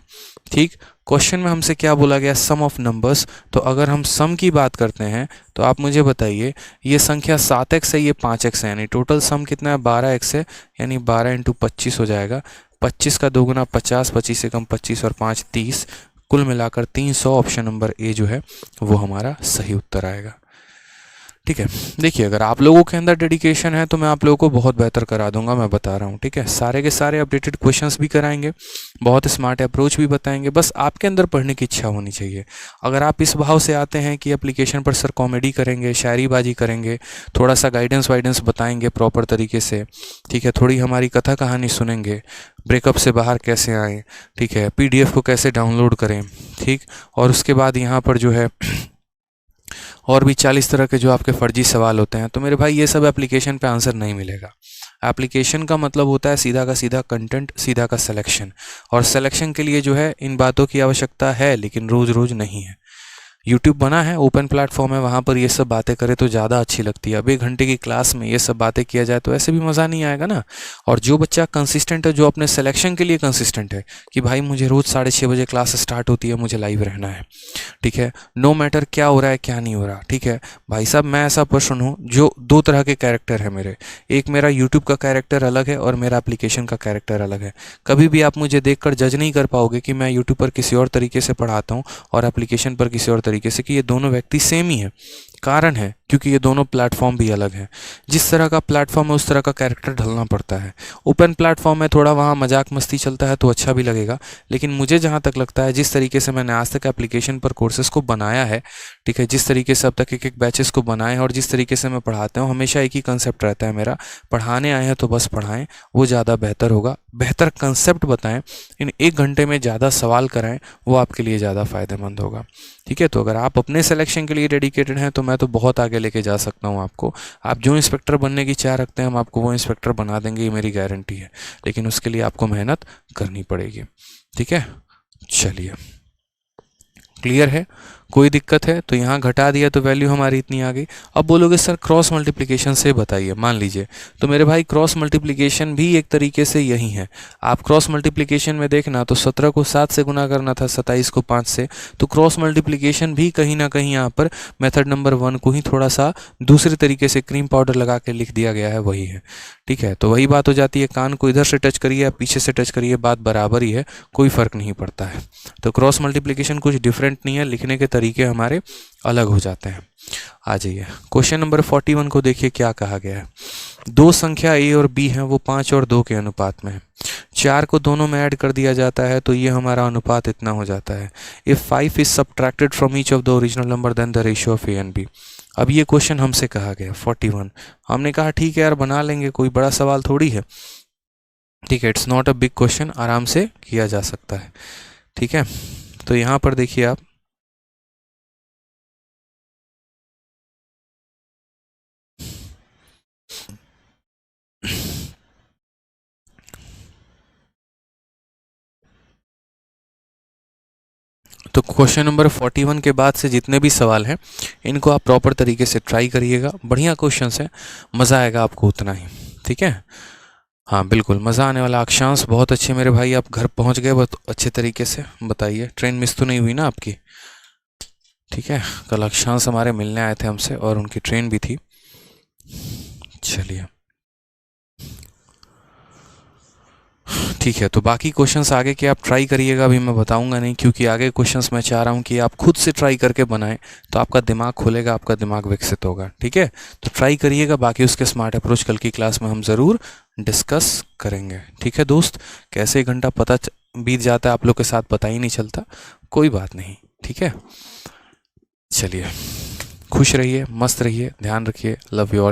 ठीक। क्वेश्चन में हमसे क्या बोला गया, सम ऑफ नंबर्स, तो अगर हम सम की बात करते हैं तो आप मुझे बताइए ये संख्या 7x है, ये 5x है, यानी टोटल सम कितना है 12x है, यानी 12 × 25 हो जाएगा, 25 का 2 गुना 50, 25 से कम 25 और 5 30, कुल मिलाकर 300, ऑप्शन नंबर ए जो है वो हमारा सही उत्तर आएगा, ठीक है। देखिए अगर आप लोगों के अंदर डेडिकेशन है तो मैं आप लोगों को बहुत बेहतर करा दूंगा, मैं बता रहा हूँ, ठीक है। सारे के सारे अपडेटेड क्वेश्चंस भी कराएंगे, बहुत स्मार्ट अप्रोच भी बताएंगे, बस आपके अंदर पढ़ने की इच्छा होनी चाहिए। अगर आप इस भाव से आते हैं कि एप्लीकेशन पर सर कॉमेडी करेंगे, शायरीबाजी करेंगे, थोड़ा सा गाइडेंस वाइडेंस बताएंगे प्रॉपर तरीके से, ठीक है, थोड़ी हमारी कथा कहानी सुनेंगे, ब्रेकअप से बाहर कैसे आएँ, ठीक है, PDF को कैसे डाउनलोड करें, ठीक, और उसके बाद यहाँ पर जो है और भी 40 तरह के जो आपके फर्जी सवाल होते हैं, तो मेरे भाई ये सब एप्लीकेशन पे आंसर नहीं मिलेगा। एप्लीकेशन का मतलब होता है सीधा का सीधा कंटेंट, सीधा का सिलेक्शन, और सिलेक्शन के लिए जो है इन बातों की आवश्यकता है लेकिन रोज़ रोज़ नहीं है। यूट्यूब बना है, ओपन प्लेटफॉर्म है, वहाँ पर ये सब बातें करें तो ज़्यादा अच्छी लगती है। अब 1 घंटे की क्लास में ये सब बातें किया जाए तो ऐसे भी मज़ा नहीं आएगा ना। और जो बच्चा कंसिस्टेंट है, जो अपने सिलेक्शन के लिए कंसिस्टेंट है कि भाई मुझे रोज़ 6:30 बजे क्लास स्टार्ट होती है, मुझे लाइव रहना है, ठीक है, नो मैटर क्या हो रहा है क्या नहीं हो रहा, ठीक है। भाई साहब मैं ऐसा पर्सन हूँ जो 2 तरह के कैरेक्टर है मेरे। एक मेरा यूट्यूब का कैरेक्टर अलग है और मेरा एप्लीकेशन का कैरेक्टर अलग है। कभी भी आप मुझे देखकर जज नहीं कर पाओगे कि मैं यूट्यूब पर किसी और तरीके से पढ़ाता हूँ और एप्लीकेशन पर किसी और तरीके से, कि ये दोनों व्यक्ति सेम ही है। कारण है क्योंकि ये दोनों प्लेटफॉर्म भी अलग हैं। जिस तरह का प्लेटफॉर्म है उस तरह का कैरेक्टर ढलना पड़ता है। ओपन प्लेटफॉर्म में थोड़ा वहाँ मजाक मस्ती चलता है तो अच्छा भी लगेगा, लेकिन मुझे जहाँ तक लगता है जिस तरीके से मैंने आज तक एप्लीकेशन पर कोर्सेज को बनाया है, ठीक है, जिस तरीके से अब तक एक बैचेस को बनाए हैं और जिस तरीके से मैं पढ़ाता हूँ, हमेशा एक ही कंसेप्ट रहता है मेरा, पढ़ाने आए हैं तो बस पढ़ाएं, वो ज़्यादा बेहतर होगा। बेहतर कंसेप्ट बताएं, इन 1 घंटे में ज़्यादा सवाल कराएं, वो आपके लिए ज़्यादा फ़ायदेमंद होगा, ठीक है। तो अगर आप अपने सिलेक्शन के लिए डेडिकेटेड हैं तो मैं तो बहुत आगे लेके जा सकता हूं आपको। आप जो इंस्पेक्टर बनने की चाह रखते हैं हम आपको वो इंस्पेक्टर बना देंगे, ये मेरी गारंटी है, लेकिन उसके लिए आपको मेहनत करनी पड़ेगी, ठीक है। चलिए, क्लियर है? कोई दिक्कत है तो यहाँ घटा दिया तो वैल्यू हमारी इतनी आ गई। अब बोलोगे सर क्रॉस मल्टीप्लिकेशन से बताइए। मान लीजिए, तो मेरे भाई क्रॉस मल्टीप्लिकेशन भी एक तरीके से यही है। आप क्रॉस मल्टीप्लिकेशन में देखना तो 17 को 7 से गुना करना था, 27 को 5 से, तो क्रॉस मल्टीप्लिकेशन भी कहीं ना कहीं यहाँ पर मेथड नंबर 1 को ही थोड़ा सा दूसरे तरीके से क्रीम पाउडर लगा के लिख दिया गया है, वही है, ठीक है। तो वही बात हो जाती है, कान को इधर से टच करिए या पीछे से टच करिए, बात बराबर ही है, कोई फ़र्क नहीं पड़ता है। तो क्रॉस मल्टीप्लिकेशन कुछ डिफरेंट नहीं है, लिखने के तरीके हमारे अलग हो जाते हैं। आ जाइए क्वेश्चन नंबर 41 को देखिए क्या कहा गया है। दो संख्या a और b हैं, वो 5 और 2 के अनुपात में है। 4 को दोनों में ऐड कर दिया जाता है तो ये हमारा अनुपात इतना हो जाता है। If 5 is subtracted from each of the original number then the ratio of a and b। अब ये क्वेश्चन हमसे कहा गया 41। हमने कहा ठीक है यार बना लेंगे, कोई बड़ा सवाल थोड़ी है, ठीक है, it's not a big question, आराम से किया जा सकता है, ठीक है। तो यहाँ पर देखिए आप, तो क्वेश्चन नंबर 41 के बाद से जितने भी सवाल हैं इनको आप प्रॉपर तरीके से ट्राई करिएगा। बढ़िया क्वेश्चन है, मज़ा आएगा आपको उतना ही, ठीक है। हाँ बिल्कुल मज़ा आने वाला। अक्षांश बहुत अच्छे मेरे भाई, आप घर पहुंच गए बहुत अच्छे तरीके से। बताइए ट्रेन मिस तो नहीं हुई ना आपकी? ठीक है, कल अक्षांश हमारे मिलने आए थे हमसे और उनकी ट्रेन भी थी। चलिए ठीक है, तो बाकी क्वेश्चंस आगे के आप ट्राई करिएगा, अभी मैं बताऊंगा नहीं, क्योंकि आगे क्वेश्चंस मैं चाह रहा हूं कि आप खुद से ट्राई करके बनाएं, तो आपका दिमाग खुलेगा, आपका दिमाग विकसित होगा, ठीक है। तो ट्राई करिएगा, बाकी उसके स्मार्ट अप्रोच कल की क्लास में हम ज़रूर डिस्कस करेंगे, ठीक है दोस्त। कैसे 1 घंटा बीत जाता है आप लोग के साथ पता ही नहीं चलता, कोई बात नहीं, ठीक है। चलिए खुश रहिए, मस्त रहिए, ध्यान रखिए, लव यू ऑल।